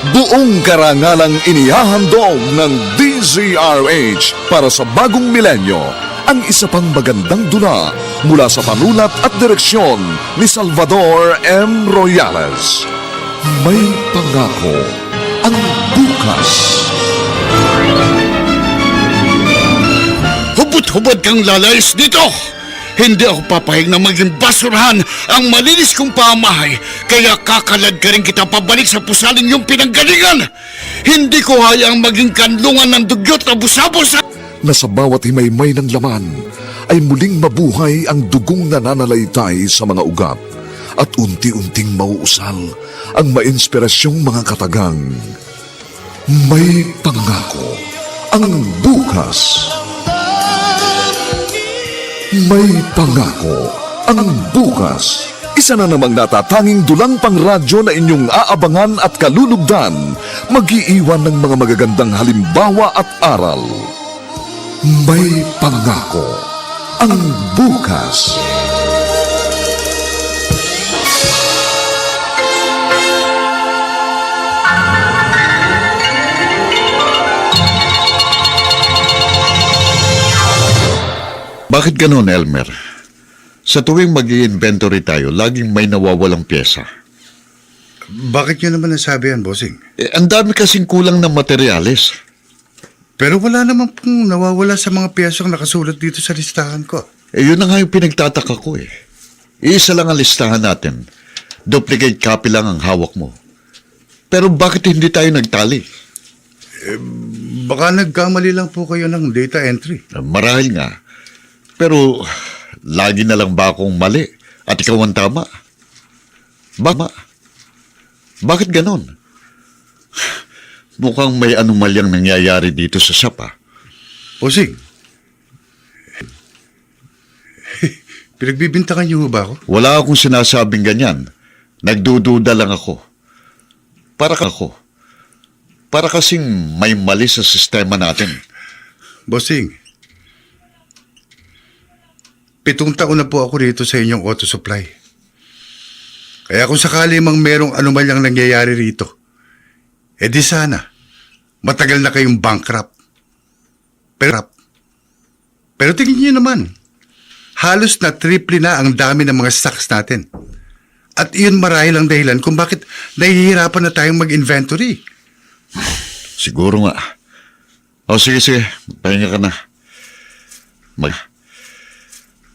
Buong karangalang inihahandog ng DZRH para sa bagong milenyo ang isa pang magandang dula mula sa panulat at direksyon ni Salvador M. Royales. May pangako ang bukas. Hubot-hubot kang lalayas dito! Hindi ako papayag na maging basurahan ang malinis kong pamahay, kaya kakalad ka rin kita pabalik sa pusaling yung pinanggalingan! Hindi ko hayaang maging kanlungan ng dugyot na busabos! Na sa bawat himaymay ng laman ay muling mabuhay ang dugong nananalaytay sa mga ugat at unti-unting mauusal ang mainspirasyong mga katagang. May pangako ang bukas. May pangako ang bukas. Isa na namang natatanging dulang pangradyo na inyong aabangan at kalulugdan, mag-iiwan ng mga magagandang halimbawa at aral. May pangako ang bukas. Bakit ganun, Elmer? Sa tuwing mag-i-inventory tayo, laging may nawawalang pyesa. Bakit nyo naman nasabi yan, bossing? Ang dami kasing kulang ng materyales. Pero wala naman pong nawawala sa mga piyesang nakasulat dito sa listahan ko. Yun na nga yung pinagtataka ko eh. Isa lang ang listahan natin. Duplicate copy lang ang hawak mo. Pero bakit hindi tayo nagtali? Baka nagkamali lang po kayo ng data entry. Marahil nga. Pero lagi na lang ba akong mali at ikaw ang tama? Bakit ganon? Mukhang may anomalyang nangyayari dito sa shop, ah. Bossing, pinagbibintangan niyo ba ako? Wala akong sinasabing ganyan. Nagdududa lang ako. Para kasing may mali sa sistema natin. Bossing, 7 taon na po ako rito sa inyong auto supply. Kaya kung sakali mang merong anomalyang nangyayari rito, di sana, matagal na kayong bankrupt. Pero tingin niyo naman, halos na triple na ang dami ng mga stocks natin. At iyon marahil ang dahilan kung bakit nahihirapan na tayong mag-inventory. Siguro nga. O sige, pahinga ka na.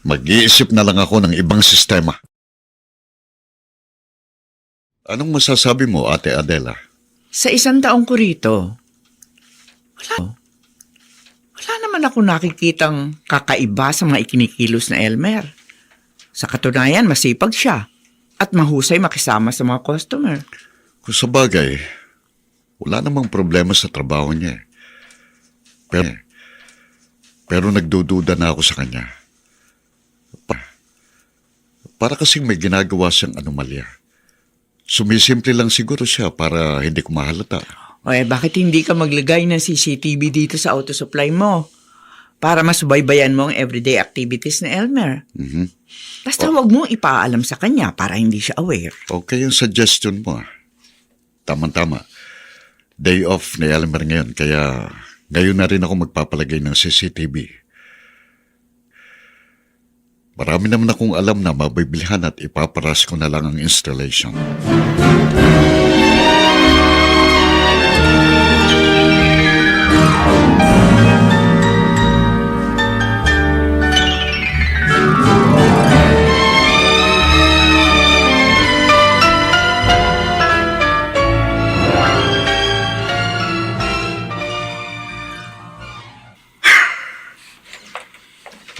Mag-iisip na lang ako ng ibang sistema. Anong masasabi mo, Ate Adela? Sa 1 taong ko rito, wala naman ako nakikitang kakaiba sa mga ikinikilos na Elmer. Sa katunayan, masipag siya at mahusay makisama sa mga customer. Kung sa bagay, wala namang problema sa trabaho niya. Pero nagdududa na ako sa kanya. Para kasing may ginagawa siyang anomalya. Sumisimple lang siguro siya para hindi ko mahalata. Bakit hindi ka maglagay ng CCTV dito sa auto supply mo? Para masubaybayan mo ang everyday activities ni Elmer. Basta huwag mong ipaalam sa kanya para hindi siya aware. Okay yung suggestion mo. Tama-tama. Day off ni Elmer ngayon, kaya ngayon na rin ako magpapalagay ng CCTV. Marami naman akong alam na mabibilhan at ipaparas ko na lang ang installation.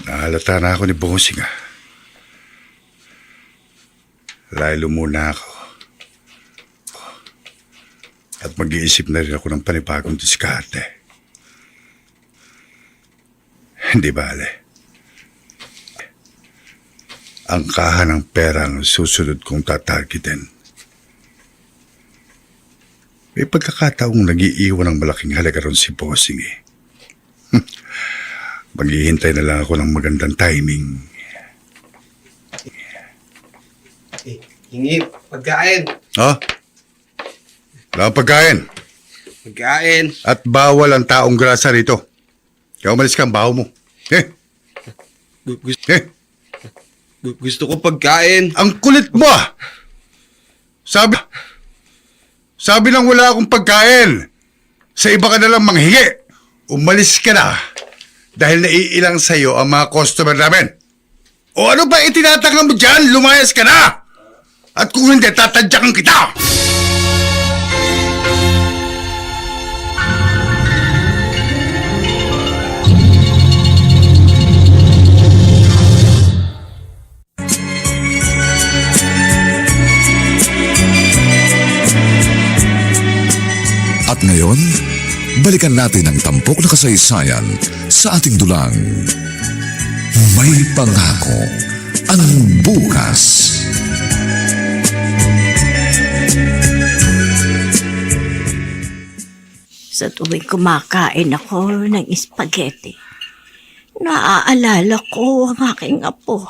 Nahalata na ako ni Bossing, ah. Laylo muna ako. At mag-iisip na rin ako ng panibagong diskarte. Hindi bale. Ang kaha ng pera ang susunod kong tatargetin. May pagkakataong nag-iiwan ng malaking halaga ron si Bossing, eh. Maghihintay na lang ako ng magandang timing. Hingi, pagkain. Oh? Wala kang pagkain. Pagkain. At bawal ang taong grasa rito. Kaya umalis ka ang baho mo. Gusto ko pagkain. Ang kulit mo ah! Sabi lang wala akong pagkain. Sa iba ka nalang manghingi. Umalis ka na. Dahil naiilang sa'yo ang mga customer namin. O ano ba itinatanga mo dyan? Lumayas ka na! At kung hindi, tatadyakan kita! At ngayon, balikan natin ang tampok na kasaysayan sa ating dulang. May pangako ang bukas. Sa tuwing kumakain ako ng spaghetti, naaalala ko ang aking apo.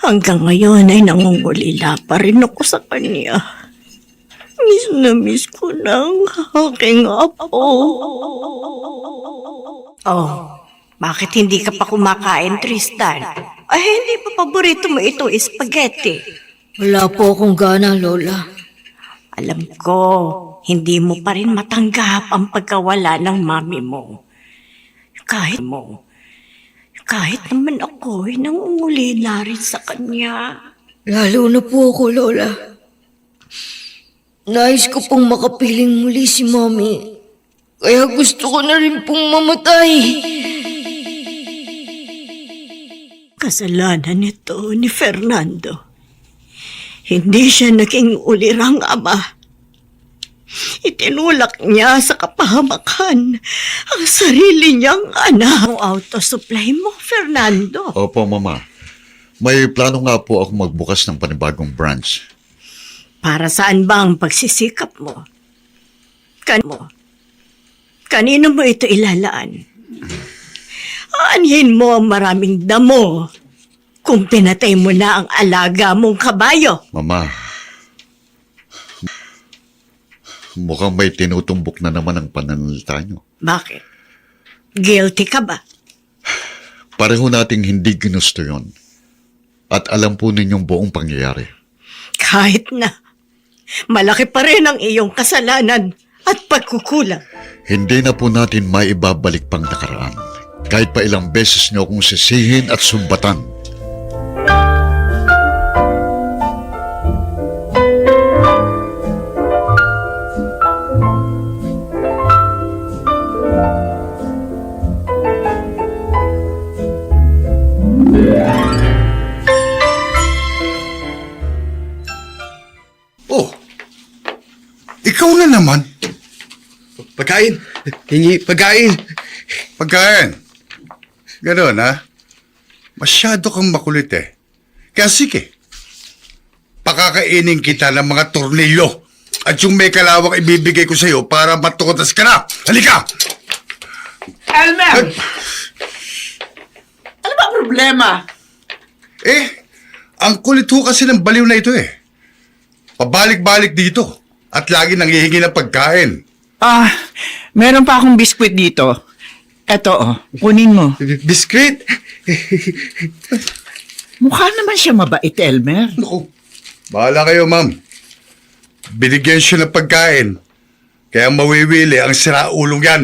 Hanggang ngayon ay nangungulila pa rin ako sa kanya. Miss na miss ko ng aking apo. Oh, bakit hindi ka pa kumakain, Tristan? Ay, hindi pa paborito mo ito, spaghetti. Wala po akong gana, Lola. Alam ko, hindi mo pa rin matanggap ang pagkawala ng mami mo. Kahit naman ako ay nangungulila rin sa kanya. Lalo na po ako, Lola. Nais ko pong makapiling muli si Mami. Kaya gusto ko na rin pong mamatay. Kasalanan nito ni Fernando. Hindi siya naging ulirang ama. Itinulak niya sa kapahamakan ang sarili niyang anak. Ang auto supply mo, Fernando. Opo, Mama. May plano nga po ako magbukas ng panibagong branch. Para saan ba ang pagsisikap mo? Kanino mo ito ilalaan? Aanhin mo ang maraming damo kung pinatay mo na ang alaga mong kabayo. Mama, mukhang may tinutumbok na naman ang pananalita nyo. Bakit? Guilty ka ba? Pareho nating hindi ginusto yon. At alam po ninyong buong pangyayari. Kahit na, malaki pa rin ang iyong kasalanan at pagkukulang. Hindi na po natin maibabalik pang nakaraan. Kahit pa ilang beses nyo akong sisihin at sumbatan. Oh, ikaw na naman. Pagkain. Hingi pagkain. Pagkain. Ganon, ha? Masyado kang makulit eh. Kaya sige, pakakainin kita ng mga tornilyo at yung may kalawang ibibigay ko sa'yo para matukotas ka na. Halika! Elmer! Ano ba ang problema? Ang kulit ho kasi ng baliw na ito eh. Pabalik-balik dito at lagi nanghihingi ng pagkain. Meron pa akong biskwit dito. Eto, kunin mo. Biscuit. Mukha naman siya mabait, Elmer. Naku, bahala kayo, ma'am. Binigyan siya ng pagkain. Kaya mawiwili ang siraulong yan.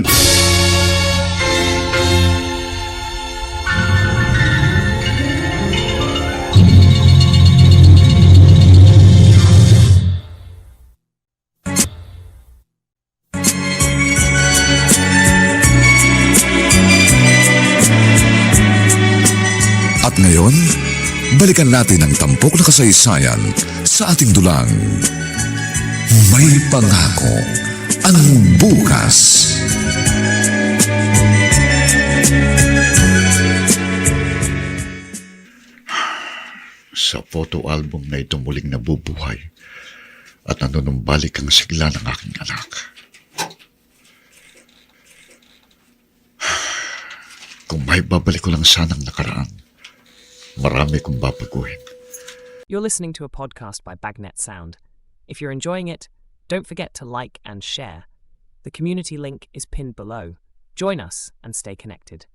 At ngayon, balikan natin ang tampok na kasaysayan sa ating dulang. May pangako ang bukas. Sa photo album na ito muling nabubuhay at nanunumbalik ang sigla ng aking anak. Kung may babalik ko lang sanang nakaraan, marami kong babaguhin. You're listening to a podcast by Bagnet Sound. If you're enjoying it, Don't forget to like and share. The community link is pinned below. Join us and stay connected.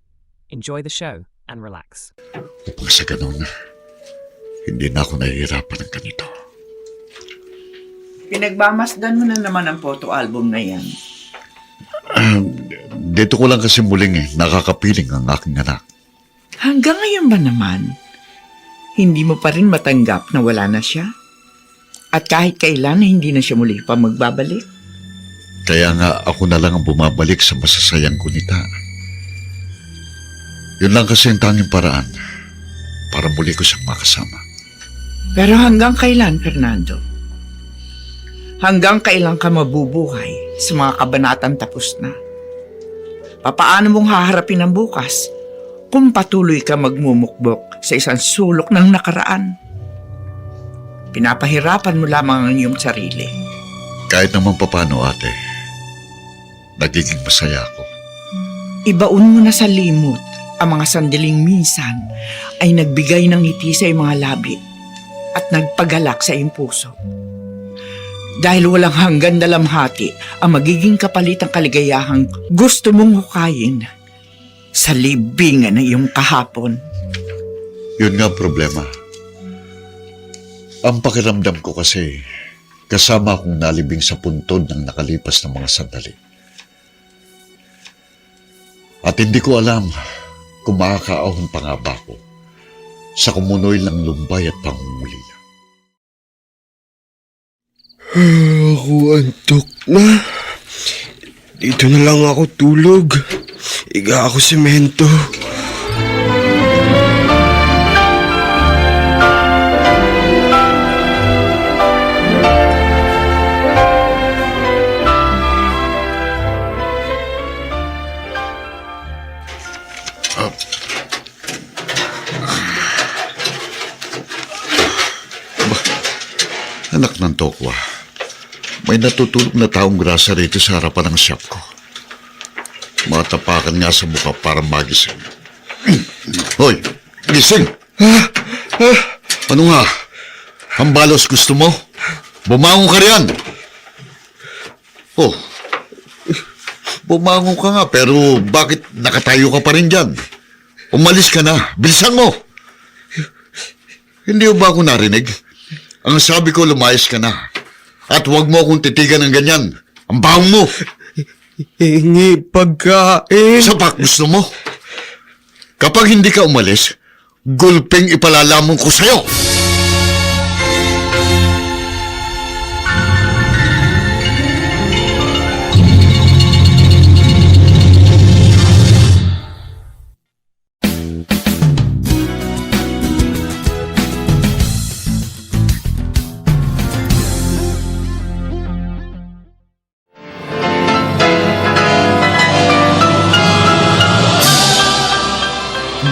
Enjoy the show and relax. Upang sa ganun, hindi na ako nahihirapan ng ganito. Pinagmamasdan mo na naman ang photo album na yan. Dito ko lang kasi muling nakakapiling ang aking anak. Hanggang ngayon ba naman, hindi mo pa rin matanggap na wala na siya? At kahit kailan, hindi na siya muli pa magbabalik? Kaya nga ako na lang ang bumabalik sa masasayang kunita. Yun lang kasi ang tanging paraan para muli ko siyang makasama. Pero hanggang kailan, Fernando? Hanggang kailan ka mabubuhay sa mga kabanatang tapos na? Papaano mong haharapin ang bukas kung patuloy ka magmumukbok sa isang sulok ng nakaraan? Pinapahirapan mo lamang ang iyong sarili. Kahit naman papano, ate, nagiging masaya ako. Ibaon mo na sa limot ang mga sandaling minsan ay nagbigay ng ngiti sa iyong mga labi at nagpagalak sa iyong puso. Dahil walang hanggan dalamhati ang magiging kapalit ng kaligayahang gusto mong hukayin sa libingan ng iyong kahapon. Yun nga ang problema. Ang pakiramdam ko kasi kasama akong nalibing sa puntod ng nakalipas na mga sandali. At hindi ko alam kung makakaahon pa nga ba ako sa kumunoy ng lumbay at pangungulila. Ako antok na. Dito na lang ako tulog. Iga ako semento. Anak ng tokwa, may natutulog na taong grasa rito sa harapan ng shop ko. Matapakan nga sa mukha para magising. Hoy, gising! Ano nga? Hambalos gusto mo? Bumangon ka riyan! Oh, bumangon ka nga pero bakit nakatayo ka pa rin dyan? Umalis ka na, bilisan mo! Hindi ba ako narinig? Ang sabi ko, lumayas ka na. At huwag mo akong titigan ng ganyan. Ang bahong mo. Hingi pagkain. Sapak, gusto mo? Kapag hindi ka umalis, gulping ipalalamon ko sa'yo.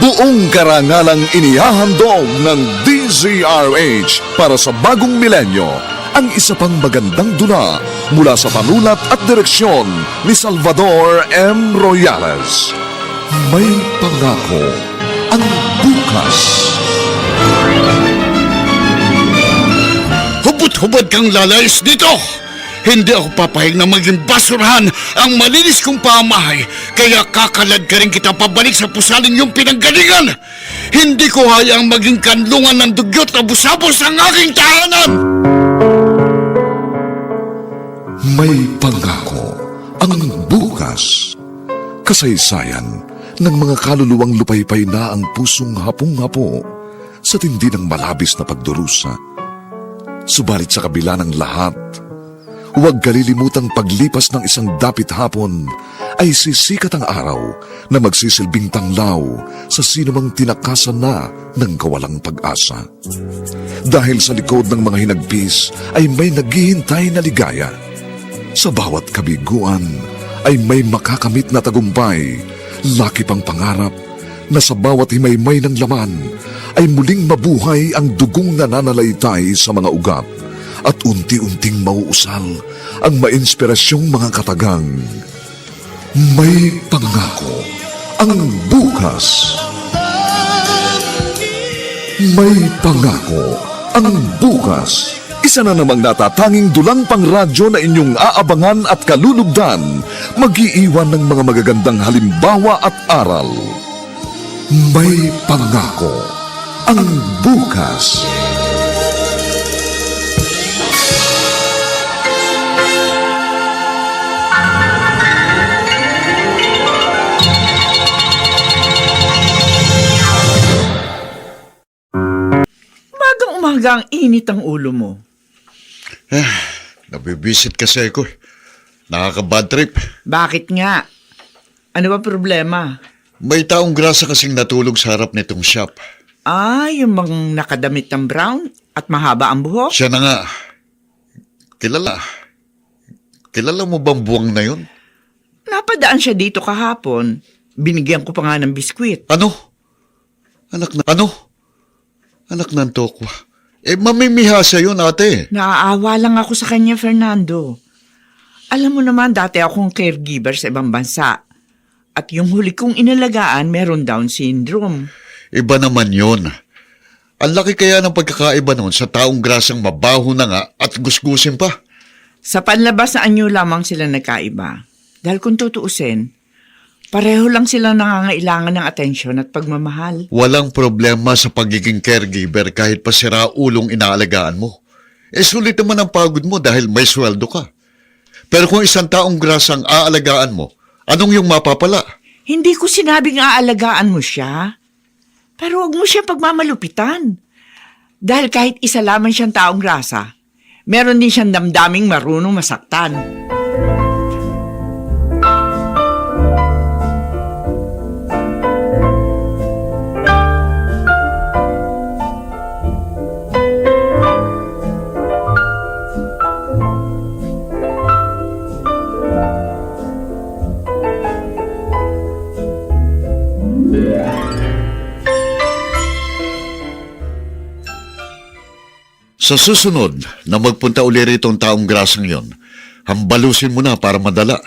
Buong karangalang inihahandog ng DZRH para sa bagong milenyo ang isa pang magandang dula mula sa panulat at direksyon ni Salvador M. Royales. May pangako ang bukas. Hubot-hubad kang lalayas dito! Hindi ako papayag na maging basurahan ang malinis kong pamahay, kaya kakalad ka rin kita pabalik sa pusaling yung pinanggalingan. Hindi ko hayaang maging kanlungan ng dugyot na busabos ang aking tahanan. May pangako ang bukas. Kasaysayan ng mga kaluluwang lupaypay na ang pusong hapong-hapo sa tindi ng malabis na pagdurusa. Subalit sa kabila ng lahat, huwag kalilimutang paglipas ng isang dapit hapon ay sisikat ang araw na magsisilbing tanglaw sa sinumang tinakasan na ng kawalang pag-asa. Dahil sa likod ng mga hinagpis ay may naghihintay na ligaya. Sa bawat kabiguan ay may makakamit na tagumpay, laki pang pangarap na sa bawat himaymay ng laman ay muling mabuhay ang dugong nananalaytay sa mga ugat at unti-unting mauusal ang mainspirasyong mga katagang. May pangako ang bukas. May pangako ang bukas. isa na namang natatanging dulang pang radyo na inyong aabangan at kalulugdan, mag-iiwan ng mga magagandang halimbawa at aral. May Pangako ang bukas. Umaga ang init ang ulo mo. Nabibisit kasi ako. Nakaka-bad trip. Bakit nga? Ano ba problema? May taong grasa kasing natulog sa harap nitong shop. Yung mga nakadamit ng brown at mahaba ang buhok? Siya na nga. Kilala mo bang buwang na yun? Napadaan siya dito kahapon. Binigyan ko pa nga ng biskwit. Ano? Anak ng tokwa. Mamimihasa yun, ate. Naaawa lang ako sa kanya, Fernando. Alam mo naman, dati akong caregiver sa ibang bansa. At yung huli kong inalagaan, meron Down syndrome. Iba naman yun. Ang laki kaya ng pagkakaiba nun sa taong grasang mabaho na nga at gusgusin pa. Sa panlabas na anyo lamang sila nagkaiba. Dahil kung tutuusin, pareho lang silang nangangailangan ng atensyon at pagmamahal. Walang problema sa pagiging caregiver kahit pa sira ulong inaalagaan mo. Sulit naman ang pagod mo dahil may sweldo ka. Pero kung isang taong grasang aalagaan mo, anong yung mapapala? Hindi ko sinabing aalagaan mo siya. Pero huwag mo siya pagmamalupitan. Dahil kahit isa lamang siyang taong grasa, meron din siyang damdaming marunong masaktan. Sa susunod na magpunta uli rito ang taong grasang yon, hambalusin mo na para madala.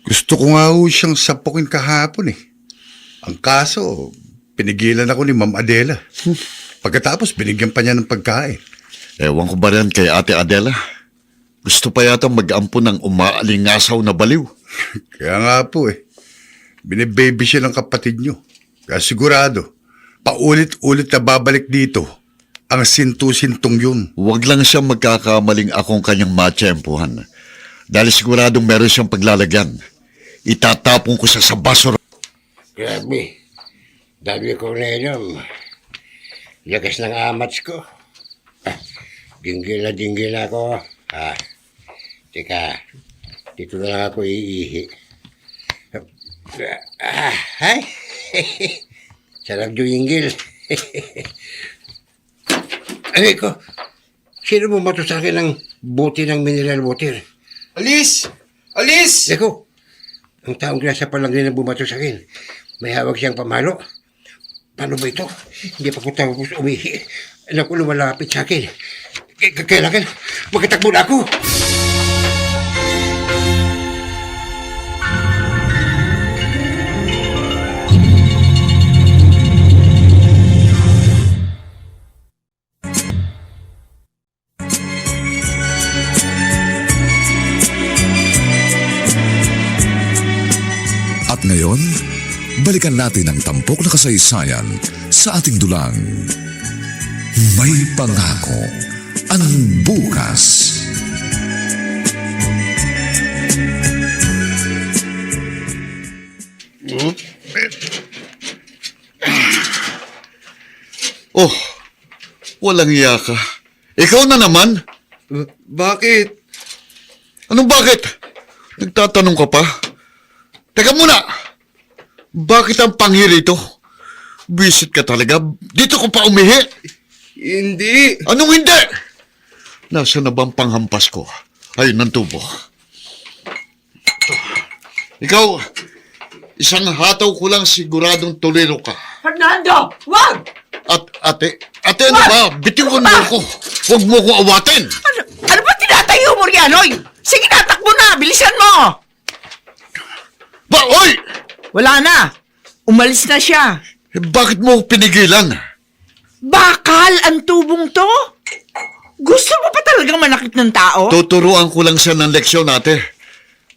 Gusto ko nga ho siyang sapukin kahapon eh. Ang kaso, pinigilan ako ni Ma'am Adela. Pagkatapos, binigyan pa niya ng pagkain. Ewan ko ba rin kay Ate Adela? Gusto pa yata mag-ampo ng umaalingasaw na baliw. Kaya nga po eh. Binibaby siya ng kapatid niyo. Kaya sigurado, paulit-ulit na babalik dito ang sintu-sintong yun. Huwag lang siyang magkakamaling akong kanyang matsyempuhan. Dahil siguradong meron siyang paglalagyan. Itatapon ko siya sa basura. Grabe. Dami ko na inom. Lakas ng amats ko. Dinggil na ako. Teka. Dito na lang ako iihi. Ay. Sarap dinggil. Aray ko. Sino bumato sa akin ng buti ng mineral water? Alis! Alis! Eko. Ang taong grasa pa lang din ang bumato sa akin. May hawak siyang pamalo. Paano ba ito? Hindi pa ko tapos umihi. Alam ko lumalapit sa akin. Kailangan magkatakbo na ako. At ngayon, balikan natin ang tampok na kasaysayan sa ating dulang. May Pangako ang bukas. Oh, walang iya ka. Ikaw na naman? Bakit? Anong bakit? Nagtatanong ka pa? Teka muna! Bakit ang panghirito? Visit ka talaga? Dito ko pa umihi? Hindi. Anong hindi? Nasaan na bang panghampas ko? Ayun ang tubo. Ikaw, isang hataw ko lang siguradong tuliro ka. Fernando! Wag! At ate ano ba? Bitiwan mo ko. Huwag mo ko awatin. Ano ba tinatayo mo riyan, oy? Sige na, takbo na! Bilisan mo! Ba, oy! Wala na! Umalis na siya. Bakit mo pinigilan? Bakal ang tubong to? Gusto mo pa talagang manakit ng tao? Tuturuan ko lang siya ng leksyon, ate.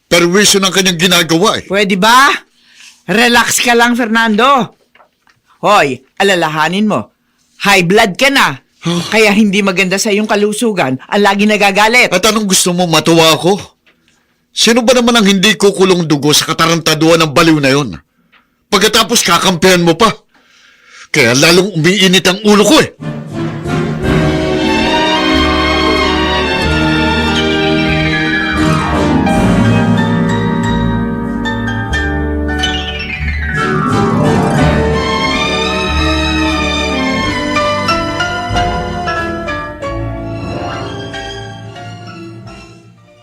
Perwisyo ng kanyang ginagawa eh. Pwede ba? Relax ka lang, Fernando. Hoy, alalahanin mo. High blood ka na. Kaya hindi maganda sa iyong kalusugan. Ang lagi nagagalit. At anong gusto mo, matuwa ako? Sino ba naman ang hindi kukulong dugo sa katarantaduan ng baliw na yon? Pagkatapos kakampihan mo pa. Kaya lalong umiinit ang ulo ko eh.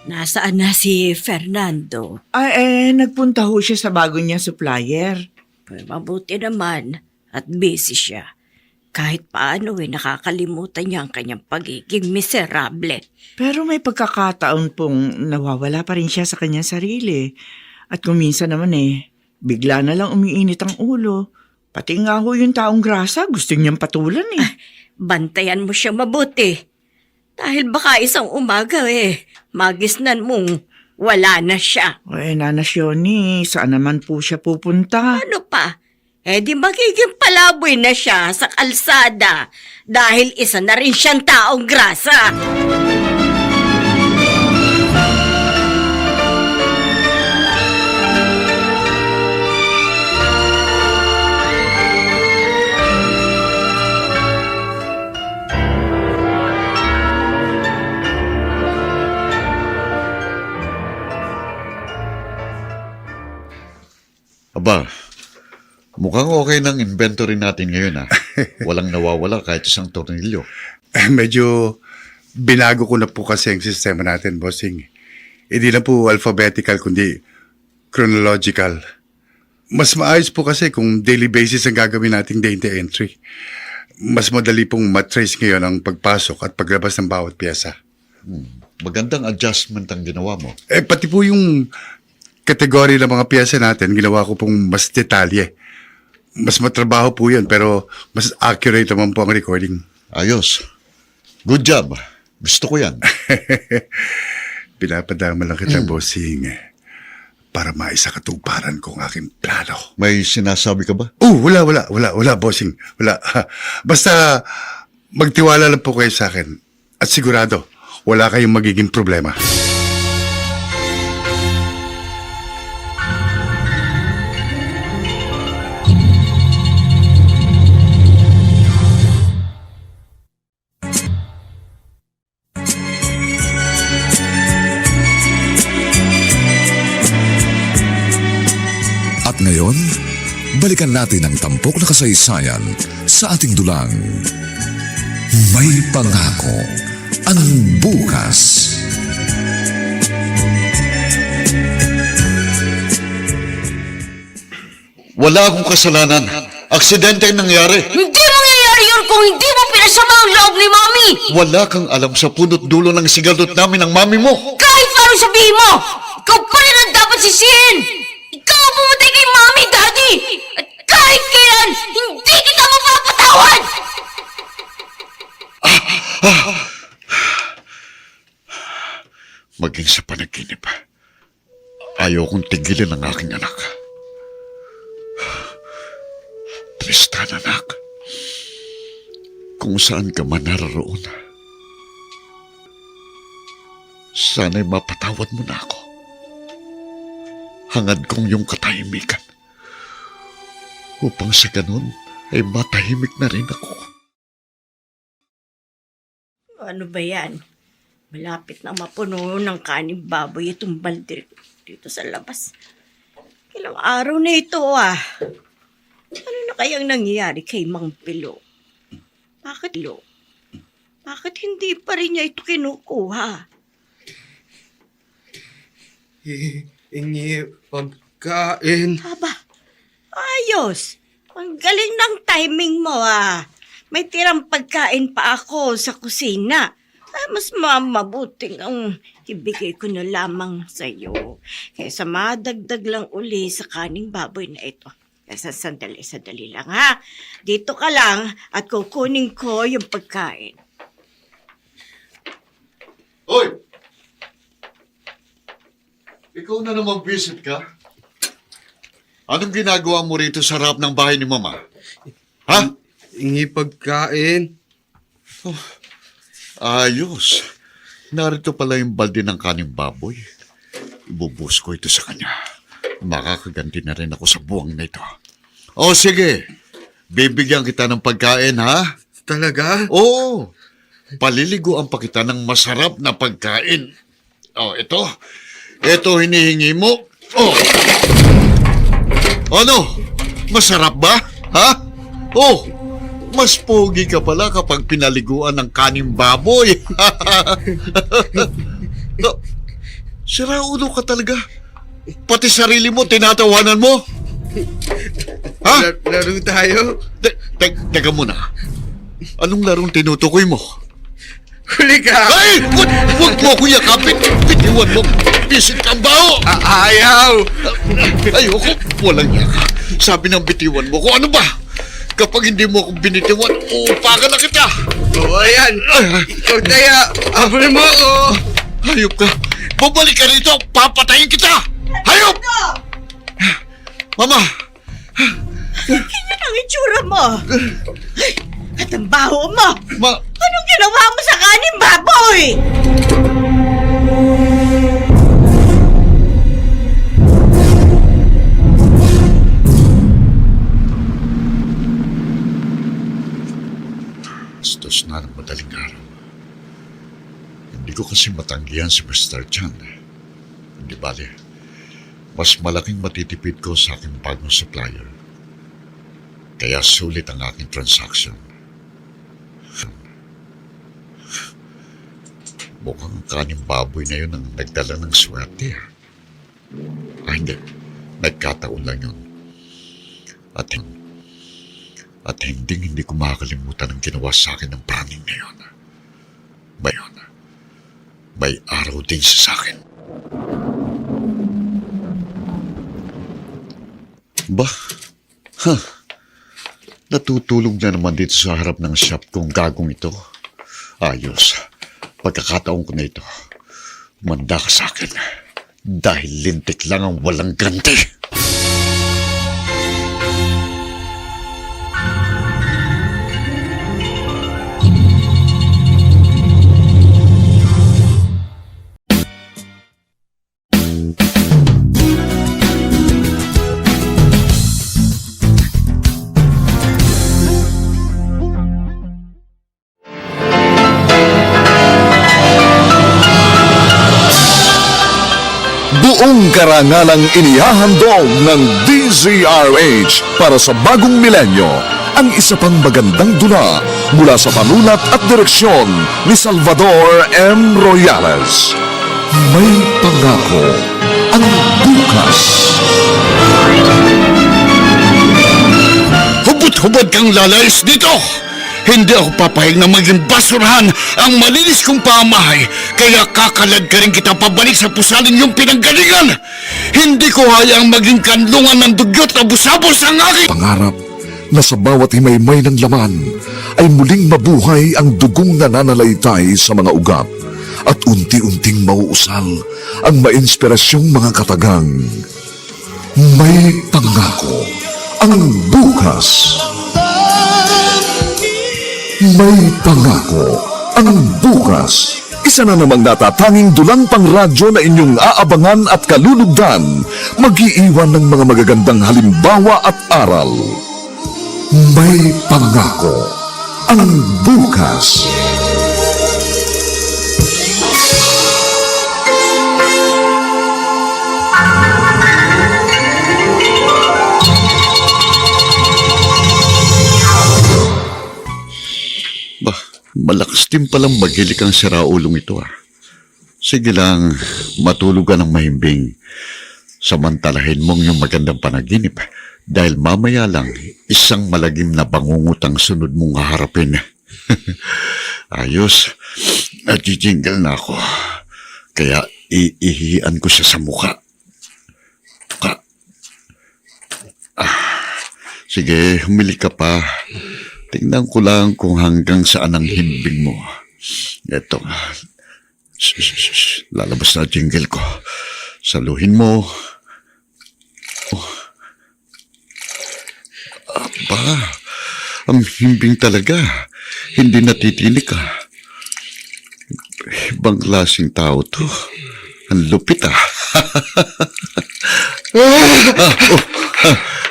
Nasaan na si Fernando? Ay, nagpunta ho siya sa bago niyang supplier. Mabuti naman at busy siya. Kahit paano nakakalimutan niya ang kanyang pagiging miserable. Pero may pagkakataon pong nawawala pa rin siya sa kanyang sarili. At kung minsan naman bigla na lang umiinit ang ulo. Pati nga ho yung taong grasa, gusto niyang patulan Bantayan mo siya mabuti. Dahil baka isang umaga magisnan mong wala na siya. Nana Shoni, saan naman po siya pupunta? Ano pa? Di magiging palaboy na siya sa kalsada dahil isa na rin siyang taong grasa. Aba, mukhang okay ng inventory natin ngayon Walang nawawala kahit isang tornilyo. Medyo binago ko na po kasi ang sistema natin, bossing. Hindi na po alphabetical, kundi chronological. Mas maayos po kasi kung daily basis ang gagawin nating data entry. Mas madali pong matrace ngayon ang pagpasok at paglabas ng bawat piyesa. Magandang adjustment ang ginawa mo. Pati po yung kategory ng mga piyesa natin, ginawa ko pong mas detalye. Mas matrabaho po yun, pero mas accurate naman po ang recording. Ayos. Good job. Gusto ko yan. Pinapadama lang kita, bossing, para maisakatuparan ko ang aking plano. May sinasabi ka ba? Wala, bossing. Wala. Basta magtiwala lang po kayo sa akin. At sigurado, wala kayong magiging problema. At ngayon, balikan natin ang tampok na kasaysayan sa ating dulang. May pangako ang bukas. Wala akong kasalanan. Aksidente ang nangyari. Hindi mangyayari yun kung hindi mo pinasama ang loob ni Mami! Wala kang alam sa punot dulo ng sigalot namin ng mami mo. Kahit paano sabihin mo, ikaw pa rin ang dapat sisihin! Ikaw ang pumatay kay Mami, Daddy! At kahit kailan, hindi kita mapapatawad! Maging sa panaginip, ayaw kong tigilin ang aking anak. Tristan, anak. Kung saan ka man naroon, sana'y mapatawad mo na ako. Hangad kong yung katahimikan upang sa ganun ay matahimik na rin ako. Ano ba yan? Malapit na mapuno ng kaning baboy itong balde dito sa labas. Ilang araw na ito Ano na kayang nangyayari kay Mang Pilo? Bakit hindi pa rin niya ito kinukuha? Hingi pagkain. Aba, ayos. Ang galing ng timing mo May tirang pagkain pa ako sa kusina. Mas mabuting ang ibigay ko na lamang sa iyo. Kaysa madagdag lang uli sa kaning baboy na ito. Kaysa sandali lang Dito ka lang at kukunin ko yung pagkain. Ikaw na naman visit ka? Anong ginagawa mo rito sa harap ng bahay ni Mama? Ha? Ingi pagkain. Ayos. Narito pala yung balde ng kaning baboy. Ibubus ko ito sa kanya. Makakaganti na rin ako sa buwang na ito. O sige, bibigyan kita ng pagkain, ha? Talaga? Oo. Paliliguan pa kita ng masarap na pagkain. O, ito. Ito hinihingi mo. Oh. Ano? Masarap ba? Ha? Oh. Mas pogi ka pala kapag pinaliguan ng kaning baboy. Sira ulo ka talaga. Pati sarili mo, tinatawanan mo. Ha? Laro tayo. Teka muna. Anong larong tinutukoy mo? Huli ka! Ay! Huwag mo ako yakapin! Bitiwan mo! Bisit kang bao! Ayaw! Ayoko! Walang yaka. Sabi ng bitiwan mo ko, ano ba? Kapag hindi mo akong binitiwan, uupakan na kita! Oo, ayan! Ikaw taya! Abol mo ako! Hayop ka! Babalik ka rito! Papatayin kita! Hayop! Mama! Ganyan ang itsura mo. Ay, at ang baho mo. Ma... Anong ginawa mo sa kaning baboy? Bastos na ng madaling araw. Hindi ko kasi matanggihan si Mr. Chan. Hindi bale. Mas malaking matitipid ko sa aking bagong supplier. Kaya sulit ang aking transaction. Mukhang kaning baboy na yun ang nagdala ng swerte. Hindi. Nagkataon lang yun. At hindi ko makakalimutan ang ginawa sa akin ng praning na yun. May araw din siya sa akin. Natutulog na naman dito sa harap ng shop kong gagong ito. Ayos. Pagkakataon ko na ito. Manda ka sa akin. Dahil lintik lang ang walang ganti. Buong karangalang inihahandog ng DZRH para sa bagong milenyo ang isa pang magandang dula mula sa panulat at direksyon ni Salvador M. Royales. May pangako ang bukas. Hubot-hubot kang lalayas dito! Hindi ako papayag na maging basurahan ang malinis kong pamahay, kaya kakalad ka rin kita pabalik sa pusaling yung pinanggalingan. Hindi ko hayaang maging kanlungan ng dugyot na busabos ang aking... Pangarap na sa bawat himaymay ng laman ay muling mabuhay ang dugong nananalaytay sa mga ugat at unti-unting mauusal ang mainspirasyong mga katagang. May pangako ang bukas. May pangako ang bukas. Isa na namang natatanging dulang pang radyo na inyong aabangan at kalulugdan, mag-iiwan ng mga magagandang halimbawa at aral. May pangako ang bukas. Malakas din palang magilik ang siraulong ito. Sige lang, matulog ka ng mahimbing. Samantalahin mong yung magandang panaginip dahil mamaya lang isang malagim na bangungutang sunod mong haharapin. Ayos, nagjijingle na ako. Kaya iihian ko siya sa mukha. Sige, humili ka pa. Tingnan ko lang kung hanggang saan ang himbing mo. Eto. Lalabas na jingle ko. Saluhin mo. Aba, ang himbing talaga. Hindi natitinig ka. Ibang klaseng tao to. Ang lupit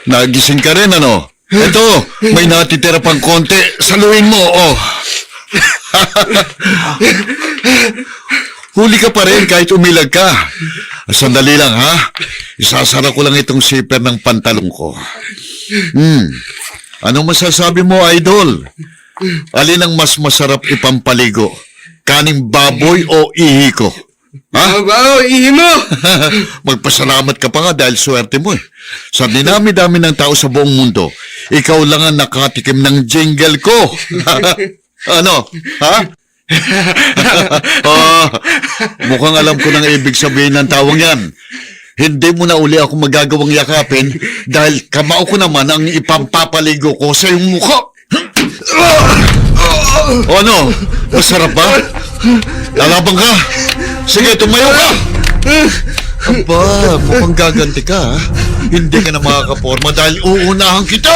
nagising ka rin, ano? Ito, may natitira pang konti. Saluhin mo, oh. Huli ka pa rin kahit umilag ka. Sandali lang, ha? Isasara ko lang itong zipper ng pantalong ko. Anong masasabi mo, idol? Alin ang mas masarap ipampaligo? Kaning baboy o ihi ko? Ha? Wow, ihi mo! Magpasalamat ka pa nga dahil swerte mo eh. Sa dinami-dami ng tao sa buong mundo, ikaw lang ang nakatikim ng jingle ko. Ano? Ha? Mukhang alam ko nang ibig sabihin ng tawang yan. Hindi mo na uli ako magagawang yakapin dahil kamao ko naman ang ipampapaligo ko sa iyong mukha. O ano? Masarap ba? Lalabang ka? Sige, tumayo ka! Aba, mukhang gaganti ka, ha? Hindi ka na makakaporma dahil uunahan kita!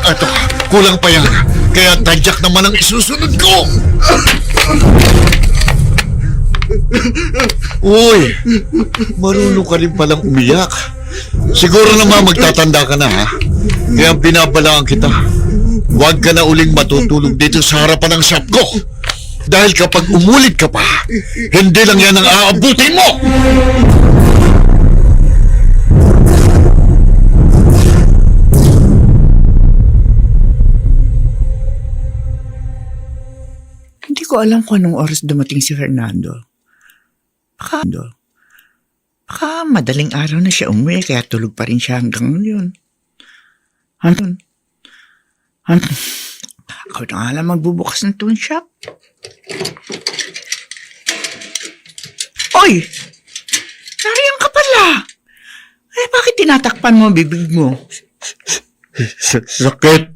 Ato, kulang pa yan. Kaya tadyak naman ang isusunod ko! Uy, marunong ka rin palang umiyak. Siguro naman magtatanda ka na, ha? Kaya binabalaan kita. Huwag ka na uling matutulog dito sa harapan ng shop ko. Dahil kapag umulit ka pa, hindi lang yan ang aabutin mo! Hindi ko alam kung anong oras dumating si Fernando. Baka madaling araw na siya umuwi kaya tulog pa rin siya hanggang ngayon. Ako na nga lang magbubukas ng tune shop. Oy! Nariyan ka pala! Eh, bakit tinatakpan mo ang bibig mo? Sakit.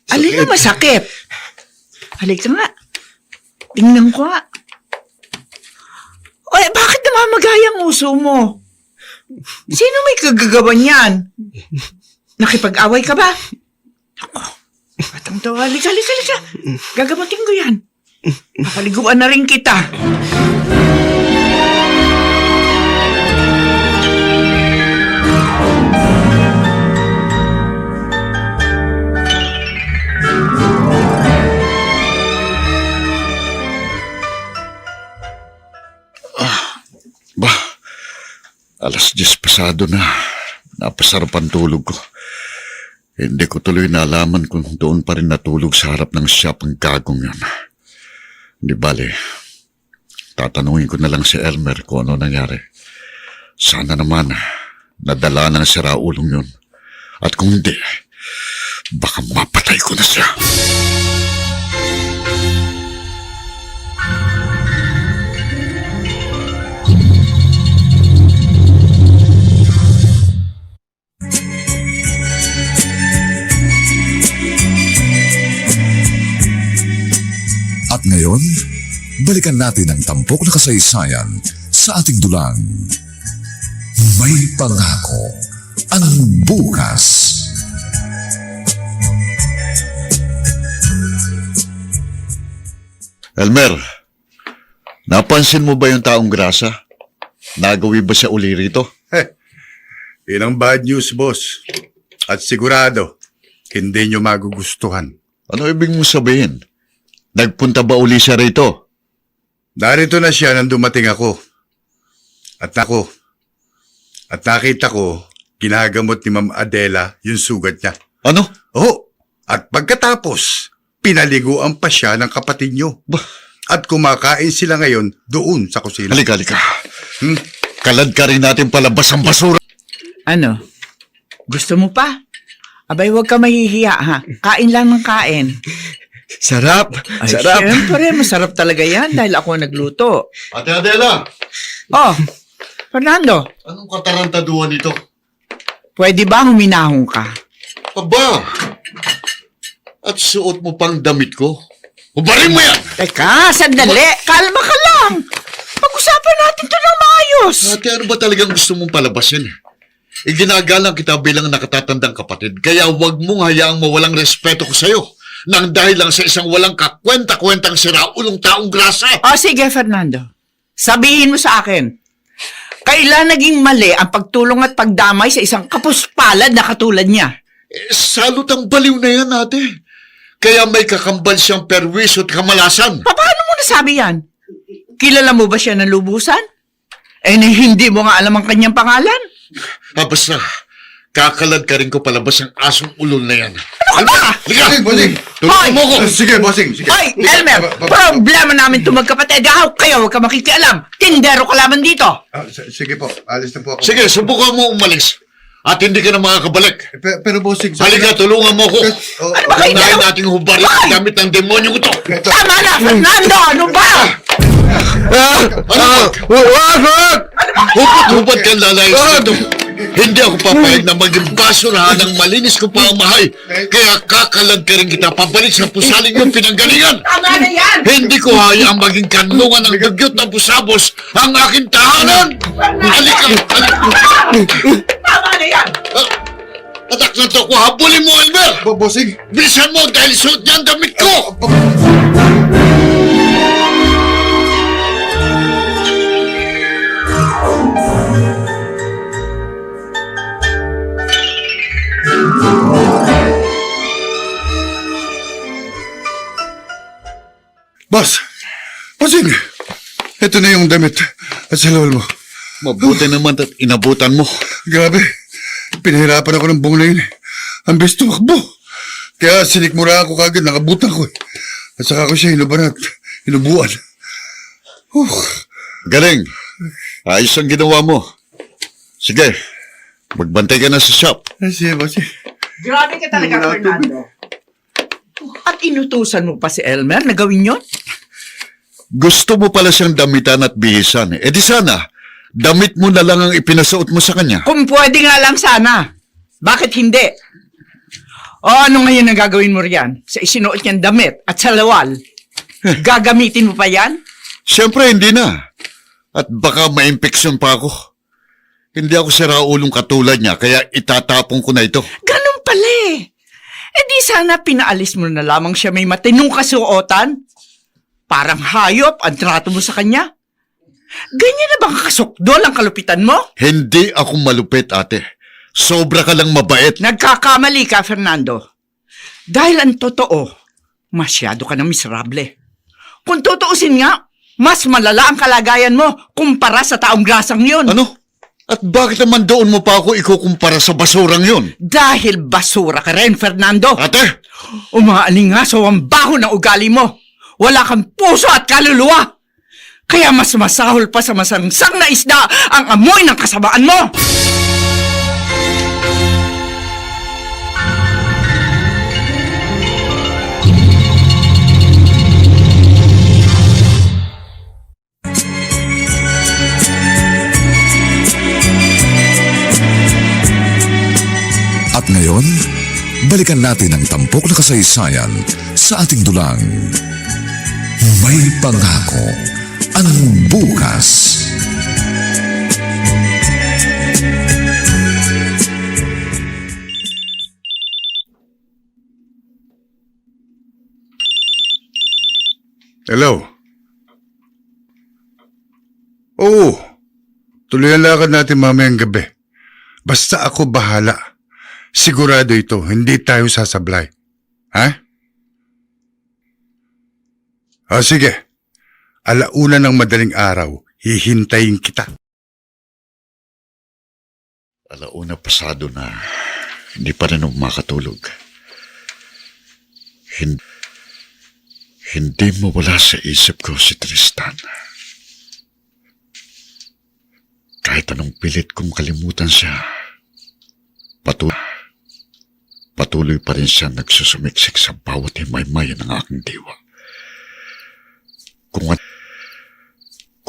Alin na masakit? Halika nga. Tingnan ko nga. Oy, bakit namamagay ang uso mo? Sino may kagagawan yan? Nakipag-away ka ba? Ako, batang to. Halika. Gagamutin ko yan. Papaliguan na rin kita. Alas 10 pasado na. Napasarap ang tulog ko. Hindi ko tuloy naalaman kung doon pa rin natulog sa harap ng shop ang gagong yun. Di bale, tatanungin ko na lang si Elmer kung ano nangyari. Sana naman, nadala ng siraulong yun. At kung hindi, baka mapatay ko na siya. At ngayon, balikan natin ang tampok na kasaysayan sa ating dulang. May pangako ang bukas. Elmer, napansin mo ba yung taong grasa? Nagawi ba siya uli rito? Yun ang bad news, boss. At sigurado, hindi nyo magugustuhan. Ano ibig mong sabihin? Nagpunta ba uli siya rito? Narito na siya nang dumating ako. At nakita ko, ginagamot ni Ma'am Adela yung sugat niya. Ano? Oh, at pagkatapos, pinaliguan pa siya ng kapatid niyo. Bah, At kumakain sila ngayon doon sa kusina. halika. Kalad ka rin natin palabas ang basura. Ano? Gusto mo pa? Abay, huwag ka mahihiya, ha? Kain lang ng kain. Sarap! Ay, Sarap! syempre, masarap talaga yan dahil ako nagluto. Ate Adela, Oh, Fernando, anong katarantaduhan ito? pwede ba huminahon ka? Aba! At suot mo pang damit ko? Ubarin mo yan! Teka, sandali. Kalma ka lang. Pag-usapan ayos. Ate, ano ba talagang gusto mong palabasin? Iginagalang kita bilang nakatatandang kapatid, kaya huwag mong hayaang mawalang respeto ko sa'yo nang dahil lang sa isang walang kakwenta-kwentang siraulong taong grasa. O sige, Fernando. Sabihin mo sa akin, kailan naging mali ang pagtulong at pagdamay sa isang kapuspalad na katulad niya? Salot ang baliw na yan, ate. Kaya may kakambal siyang perwisyo at kamalasan. Paano mo nasabi yan? Kilala mo ba siya ng lubusan? Hindi mo nga alam ang kanyang pangalan. Basta, kakalad ka rin ko palabas ang asong ulol na yan. Ano ka ba? Liga! Bossing! Tulungan mo ko! Sige, bossing. Sige. Hoy, Elmer! Problema namin ito magkapatid. Kaya huwag ka makikialam. Tindero ka lamang dito. Sige po, alis na po ako. Sige, subukan mo umalis. At hindi ka na makakabalik. Pero bossing... Halika, tulungan mo ko. Ano ba kayo? Unahin nating hubarin ang gamit ng demonyo ko to. Tama na, Fernando! Ano ba? Hupot-hupot kang lalayas dito. Hindi ako papayag na maging basurahan ng malinis kong pamamahay. Kaya kakalag ka rin kita pabalik sa pusaling yung pinanggalingan. Tama na yan! Hindi ko hayaang maging kanlungan ng dugyot ng pusabos ang aking tahanan. Halika! Tama na yan! Anak na to ko, habulin mo, Elmer! Bossing! Bilisan mo dahil suot niya ang damit ko! Boss! Bossing! Ito na yung damit at salawal mo. Mabuti naman at inabutan mo. Grabe. Pinahirapan ako ng buong na yun. Ang bes tumakbo. Kaya sinikmura ako kagad, nakabutan ko. At saka ko siya hinuban at hinubuan. Galing. Ayos ang ginawa mo. Sige, magbantay ka na sa shop. Sige, bossing. Grabe ka talaga, Fernando. At inutusan mo pa si Elmer na gawin yun? Gusto mo pala siyang damitan at bihisan. Eh di sana, damit mo na lang ang ipinasuot mo sa kanya. Kung pwede nga lang sana. Bakit hindi? O ano ngayon ang gagawin mo riyan? Sa isinuot niyang damit at salawal? Gagamitin mo pa yan? Siyempre, hindi na. At baka ma-infection pa ako. Hindi ako siraulong katulad niya, kaya itatapon ko na ito. Ganun pala eh. Di sana pinaalis mo na lamang siya may matinong kasuotan? Parang hayop ang trato mo sa kanya? Ganyan na bang kasukdol ang kalupitan mo? Hindi ako malupit, ate. Sobra ka lang mabait. Nagkakamali ka, Fernando. Dahil ang totoo, masyado ka na miserable. Kung tutuusin nga, mas malala ang kalagayan mo kumpara sa taong grasang yun. Ano? At bakit naman doon mo pa ako ikukumpara sa basurang yun? Dahil basura ka rin, Fernando. Ate! Umaalingaso ang baho ng ugali mo. Wala kang puso at kaluluwa. Kaya mas masahol pa sa masangsang na isda ang amoy ng kasamaan mo. At ngayon, balikan natin ang tampok na kasaysayan sa ating dulang. May pangako ang bukas. Hello? Oo. Tuloy ang lakad natin mamayang gabi. Basta ako bahala. Sigurado ito, hindi tayo sasablay. Ha? O sige. Alauna ng madaling araw, hihintayin kita. Alauna pasado na, hindi pa rin ako makatulog. Hindi mawala sa isip ko si Tristan. Kahit anong pilit kong kalimutan siya, patuloy pa rin siya nagsusumiksik sa bawat himay-maya ng aking diwa.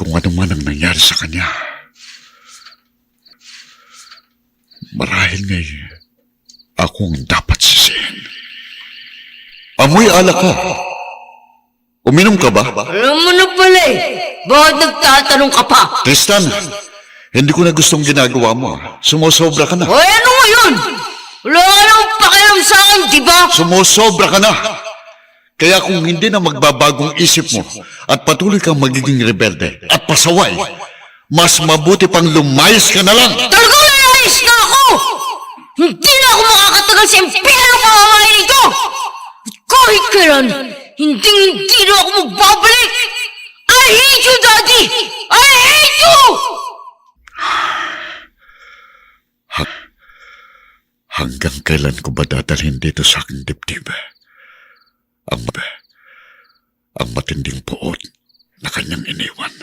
Kung ano man ang nangyari sa kanya, marahil ngay ako ang dapat sisihin. Amoy alak ka. Uminom ka ba? Alam mo na pala eh. Bakit nagtatanong ka pa? Tristan, Hindi ko na gustong ginagawa mo. Sumusobra ka na. Hoy, ano ngayon? Wala ka namang pakialam sa akin, di ba? Sumusobra ka na. Kaya kung hindi na magbabagong isip mo at patuloy kang magiging rebelde at pasaway, mas mabuti pang lumayas ka na lang. Talagang lalayas na ako! Hindi na ako makakatagal sa impyerno pamamahay nito! At kahit kailan, hindi na ako magbabalik! I hate you, Daddy! I hate you! Hanggang kailan ko ba dadalhin dito sa aking dibdib? Ang matinding puot na kanyang iniwan.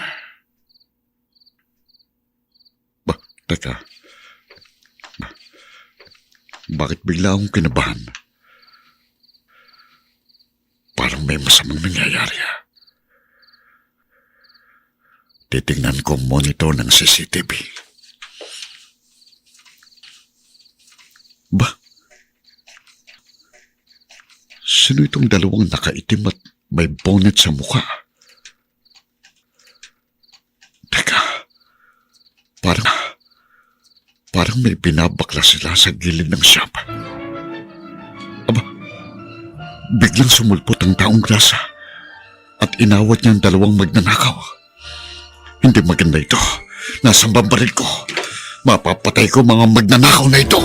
Teka. Bakit bigla akong kinabahan? Parang may masamang nangyayari. Titingnan ko ang monitor ng CCTV. Sino itong dalawang nakaitim at may bonnet sa mukha? Teka, parang may binabakla sila sa gilid ng shop. Biglang sumulpot ang taong grasa at inawat niya ang dalawang magnanakaw. Hindi maganda ito. Nasa bambaril ko. Mapapatay ko mga magnanakaw na ito.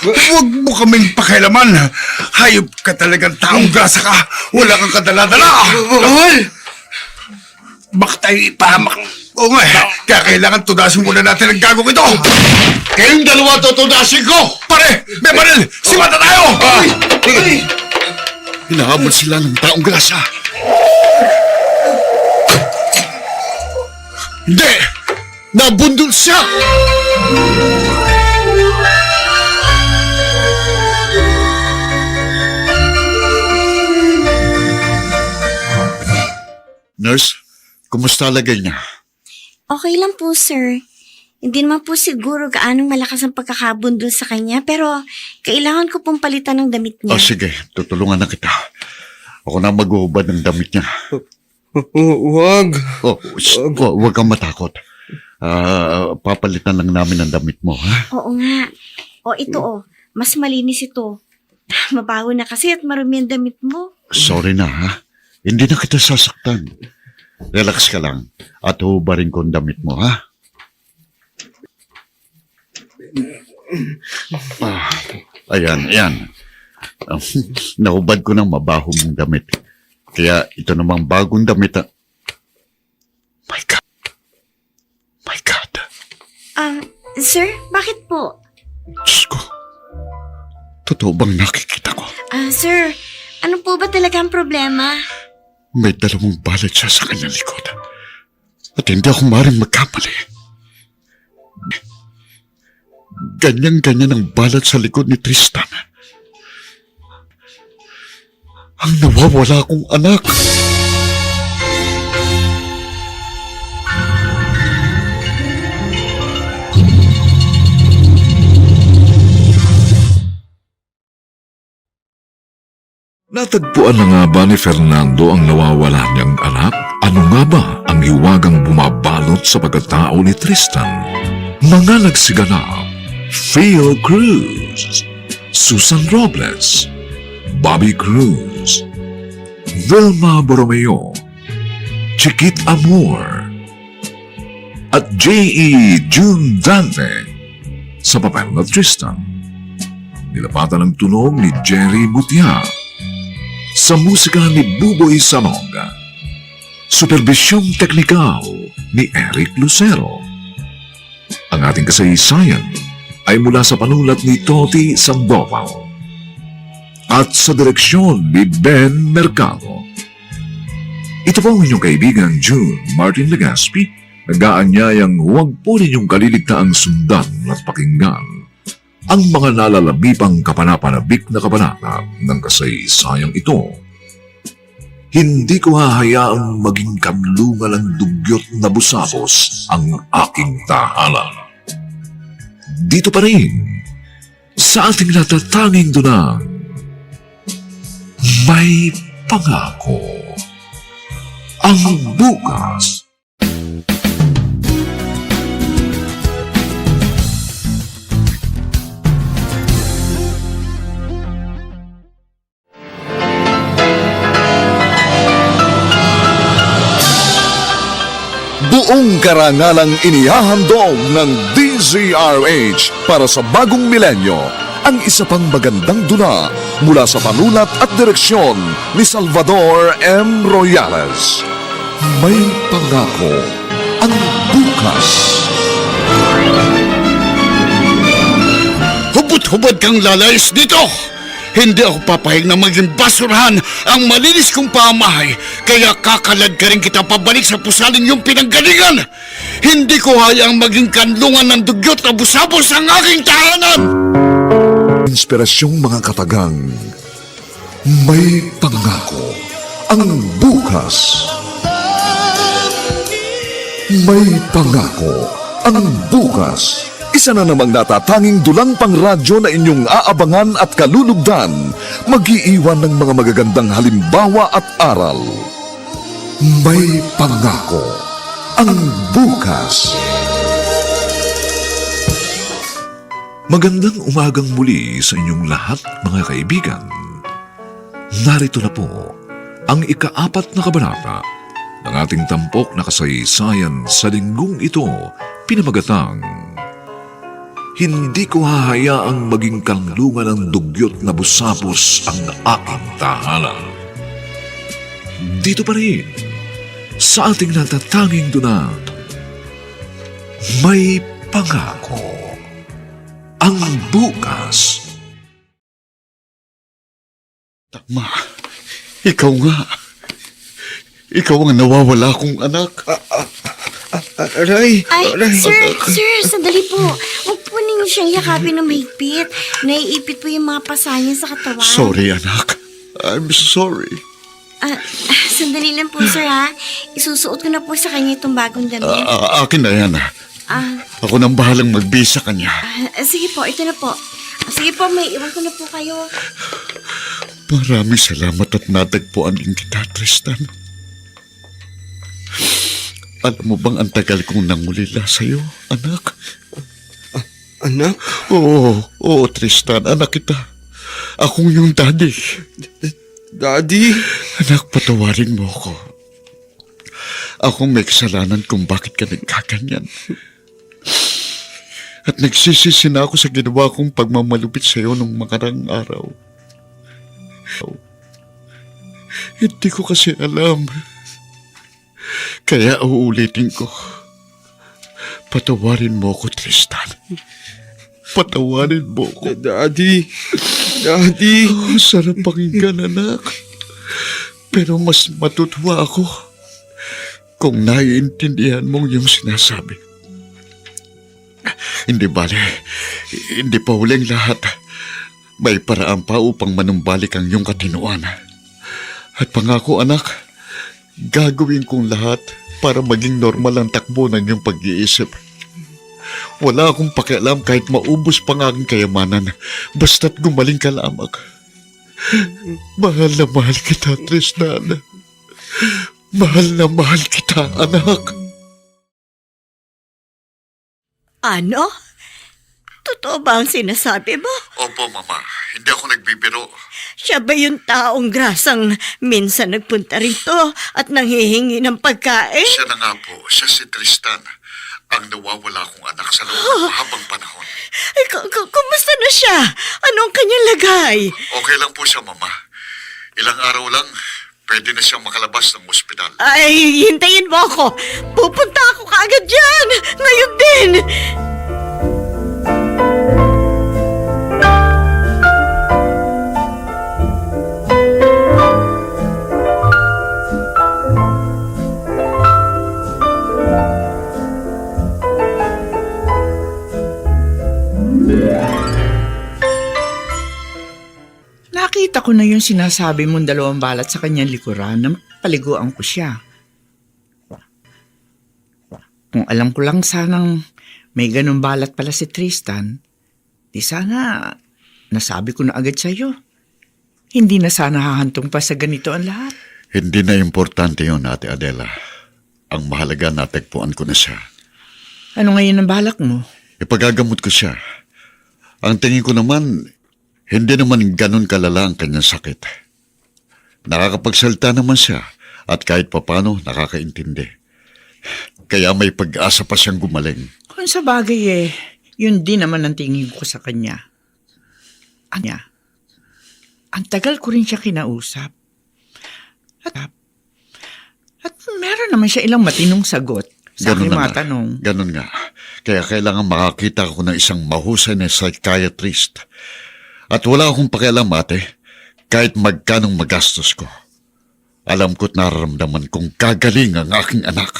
Huwag mo kaming pakialaman. Hayop ka talagang taong grasa ka. Wala kang kadala-dala. Bakit tayo ipahamak? Oo nga, kaya kailangan tudasin muna natin ang gagong ito. Kayong dalawa tutudasin ko! Pare, may baril! Simata tayo! Hinahabol sila ng taong grasa. Hindi! Nabundol siya! Nurse, kumusta lagay niya? Okay lang po, sir. Hindi naman po siguro gaanong malakas ang pagkakabundol sa kanya, pero kailangan ko pong palitan ng damit niya. O sige, tutulungan na kita. Ako na maghuhubad ng damit niya. Huwag. Huwag kang matakot. Papalitan lang namin ang damit mo, ha? Oo nga. Ito mas malinis ito. Mabaho na kasi at marumi ang damit mo. Sorry na, ha? Hindi na kita sasaktan. Relax ka lang at hubarin ko ang damit mo, ha? Ayan. Nahubad ko ng mabaho mong damit. Kaya ito namang bagong damit. My God. Sir, bakit po? Diyos ko. Totoo bang nakikita ko? Sir, ano po ba talaga ang problema? May dalawang balat siya sa kanyang likod. At hindi ako maaaring magkamali. Ganyan-ganyan ang balat sa likod ni Tristan. Ang nawawala akong anak. Natagpuan na nga ba ni Fernando ang nawawala niyang anak? Ano nga ba ang hiwagang bumabalot sa pagkatao ni Tristan? Mga nagsiganap: Phil Cruz, Susan Robles, Bobby Cruz, Vilma Borromeo, Chiquit Amor, at J.E. June Dante sa papel na Tristan. Nilapatan ng tunog ni Jerry Butia. Sa musika ni Buboy Salonga. Supervisyong teknikal ni Eric Lucero. Ang ating kasaysayan ay mula sa panulat ni Toti Sandoval at sa direksyon ni Ben Mercado. Ito po ang inyong kaibigan June Martin Legaspi, nag-aanyayang huwag po ninyong kaliligtaang sundan at pakinggan ang mga nalalabipang kapanapanabik na kabanata ng kasaysayang ito. Hindi ko hahayaang maging kanlungan ng dugyot na busabos ang aking tahanan. Dito pa rin, sa ating natatanging dunang, may pangako. Ang bukas. Buong karangalang inihahandog ng DZRH para sa bagong milenyo ang isa pang magandang dula mula sa panulat at direksyon ni Salvador M. Royales. May pangako ang bukas. Hubot-hubad kang lalayas dito! Hindi ako papayag na maging basurahan ang malinis kong pamahay, kaya kakalad ka rin kita pabalik sa pusaling yung pinanggalingan! Hindi ko hayaang maging kanlungan ng dugyot na busabos ang aking tahanan! Inspirasyong mga katagang, may pangako ang bukas. May pangako ang bukas. Isa na namang natatanging dulang pangradyo na inyong aabangan at kalulugdan, mag-iiwan ng mga magagandang halimbawa at aral. May pangako ang bukas. Magandang umagang muli sa inyong lahat, mga kaibigan. Narito na po ang ika-4 na kabanata ng ating tampok na kasaysayan sa linggong ito, pinamagatang Hindi ko hahayaang maging kanlungan ng dugyot na busapos ang aking tahanan. Dito pa rin, sa ating natatanging dunang, may pangako ang bukas. Tama. Ikaw nga. Ikaw ang nawawala kong anak. Aray! Sir, sandali po. Huwag po ninyo siyang yakapin ng mahigpit. Naiipit po yung mga pasa niya sa katawan. Sorry, anak. I'm sorry. Sandali lang po, sir, ha? Isusuot ko na po sa kanya itong bagong damit. Akin na yan. Ako nang bahalang magbisa kanya. Sige po, ito na po. Sige po, may iwan ko na po kayo. Maraming salamat at natagpuan din kita, Tristan. Alam mo bang ang tagal kong nangulila sa'yo, anak? Anak? Oo, Tristan, anak kita. Akong yung daddy. Daddy? Anak, patawarin mo ako. Akong may kasalanan kung bakit ka nagkaganyan. At nagsisisi na ako sa ginawa kong pagmamalupit sa'yo nung makarang araw. Hindi ko kasi alam. Kaya uulitin ko. Patawarin mo ako, Tristan. Patawarin mo ako. Daddy! Sarap pakinggan, anak. Pero mas matutuwa ako kung naiintindihan mong yung sinasabi. Hindi bale, hindi pa huling lahat. May paraan pa upang manumbalik ang iyong katinuan. At pangako, anak, gagawin kong lahat para maging normal ang takbo ng iyong pag-iisip. Wala akong pakialam kahit maubos pang aking kayamanan, basta't gumaling ka lamang. Mahal na mahal kita, Tristan. Mahal na mahal kita, anak. Ano? Totoo ba ang sinasabi mo? Opo, Mama. Hindi ako nagbibiro. Siya ba yung taong grasang minsan nagpunta rito at nanghihingi ng pagkain? Siya na nga po. Siya si Tristan. Ang nawawala kong anak sa loob ng mahabang panahon. Kumusta na siya? Anong kanyang lagay? Okay lang po siya, Mama. Ilang araw lang, pwede na siyang makalabas ng ospital. Ay, hintayin mo ako. Pupunta ako kaagad dyan. Ngayon din. Nakita ko na yung sinasabi mong 2 balat sa kanyang likuran na paliguan ko siya. Kung alam ko lang sanang may ganun balat pala si Tristan, di sana nasabi ko na agad sa'yo. Hindi na sana hahantong pa sa ganito ang lahat. Hindi na importante yun, Ate Adela. Ang mahalaga natagpuan ko na siya. Ano ngayon ang balak mo? Ipagagamot ko siya. Ang tingin ko naman, hindi naman ganun kalala ang kanyang sakit. Nakakapagsalita naman siya at kahit papano nakakaintindi. Kaya may pag-asa pa siyang gumaling. Kung sa bagay yun din naman ang tingin ko sa kanya. Ang tagal ko rin siya kinausap. At meron naman siya ilang matinong sagot sa aking mga tanong. Ganun nga. Kaya kailangan makakita ko ng isang mahusay na psychiatrist. At wala akong pakialam, ate, kahit magkanong magastos ko. Alam ko't nararamdaman kong gagaling ang aking anak.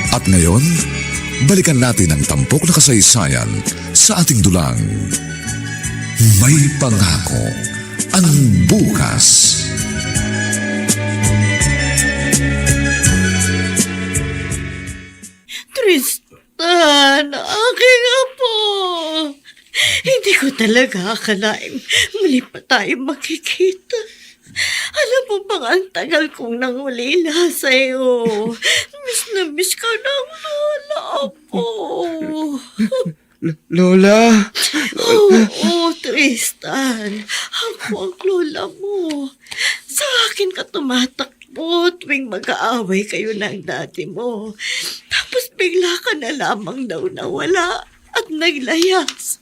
At ngayon, balikan natin ang tampok na kasaysayan sa ating dulang. May pangako ang bukas. Tristan, aking apo. Hindi ko talaga akalaing muli pa tayo makikita. Alam mo bang ang tagal kong nangulila sa'yo? Miss na miss ka ng lola, apo. Lola? Oo, Tristan. Ako ang lola mo. Sa akin ka tumatakbo tuwing mag-aaway kayo ng dati mo. Tapos bigla ka na lamang daw nawala at naglayas.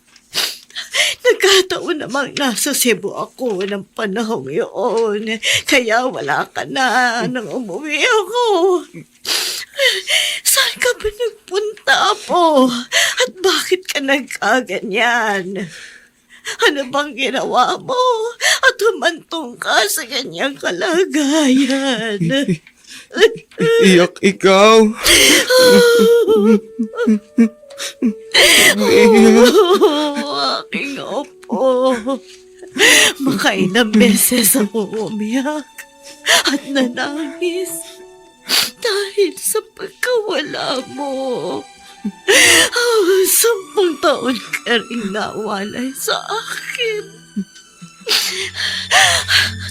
Nagkataon namang nasa Cebu ako ng panahong yun. Kaya wala ka na nang umuwi ako. Saan ka ba nagpunta po? At bakit ka nagkaganyan? Ano bang ginawa mo? At humantong ka sa ganyang kalagayan. Iyak ikaw. Aking opo. Makailang beses ako umiyak at nanangis dahil sa pagkawala mo. 10 taon ka rin nawalay sa akin.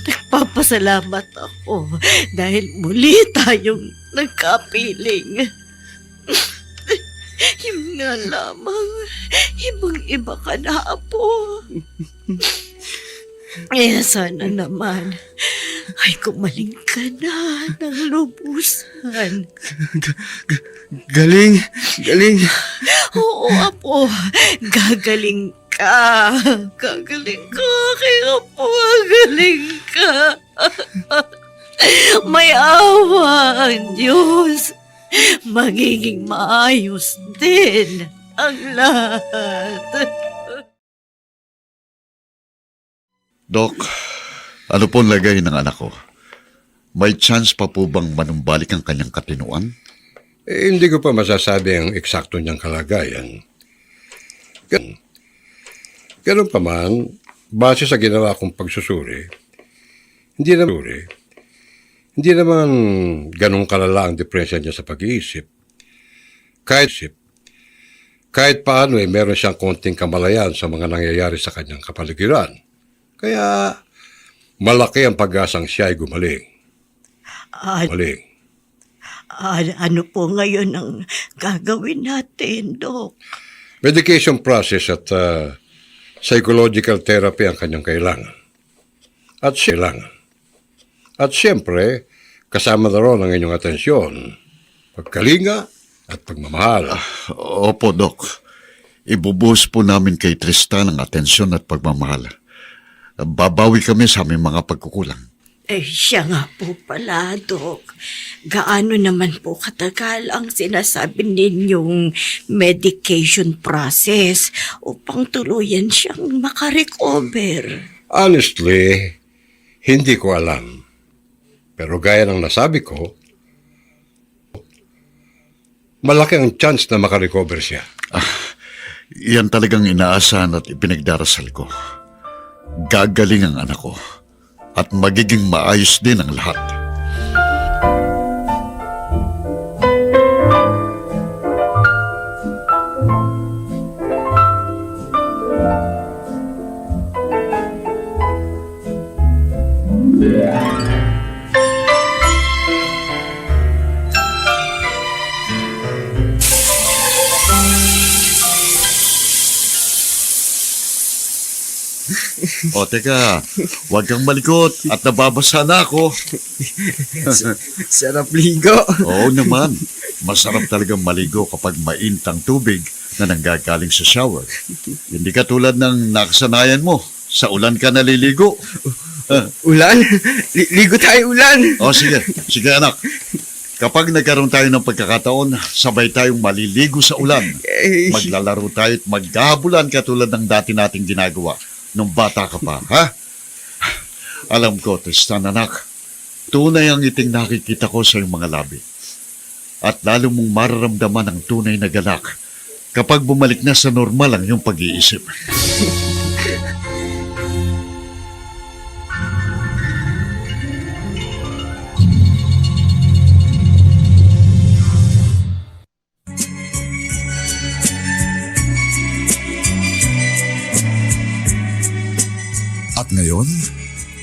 Nagpapasalamat ako dahil muli tayong nagkapiling. Yung nga lamang, ibang-iba ka na, apo. Sana naman ay kumaling ka na ng lubusan. Galing. Oo, apo. Gagaling ka. Gagaling ka, kaya apo. Gagaling ka. May awa ang Diyos. Magiging maayos din ang lahat. Dok, ano pong lagay ng anak ko? May chance pa po bang manumbalik ang kanyang katinuan? Hindi ko pa masasabi ang eksakto niyang kalagayan. Ganun pa man, base sa ginawa kong pagsusuri, hindi naman ganun kalala ang depresya niya sa pag-iisip. Kahit paano meron siyang konting kamalayan sa mga nangyayari sa kanyang kapaligiran. Kaya malaki ang pag-asang siya ay gumaling. Ano po ngayon ang gagawin natin, Dok? Medication process at psychological therapy ang kanyang kailangan. At siyempre, kasama na ron ang inyong atensyon, pagkalinga at pagmamahal. Opo, Dok. Ibubuhos po namin kay Tristan ang atensyon at pagmamahal. Babawi kami sa aming mga pagkukulang. Siya nga po pala, Dok. Gaano naman po katagal ang sinasabi ninyong medication process upang tuluyan siyang makarecover? Honestly, hindi ko alam. Pero gaya ng nasabi ko, malaki ang chance na makarecover siya. Yan talagang inaasahan at ipinagdarasal ko. Gagaling ang anak ko at magiging maayos din ang lahat. O teka, huwag kang malikot at nababasa na ako. Sarap ligo. Oo naman, masarap talagang maligo kapag maintang tubig na nanggagaling sa shower. Hindi katulad ng nakasanayan mo, sa ulan ka naliligo. Ulan? Ligo tayo ulan. O sige, sige anak. Kapag nagkaroon tayo ng pagkakataon, sabay tayong maliligo sa ulan. Maglalaro tayo at maghabulan katulad ng dati nating ginagawa nung bata ka pa, ha? Alam ko, Tristan, anak, tunay ang iting nakikita ko sa iyong mga labi. At lalo mong mararamdaman ang tunay na galak kapag bumalik na sa normal ang iyong pag-iisip. At ngayon,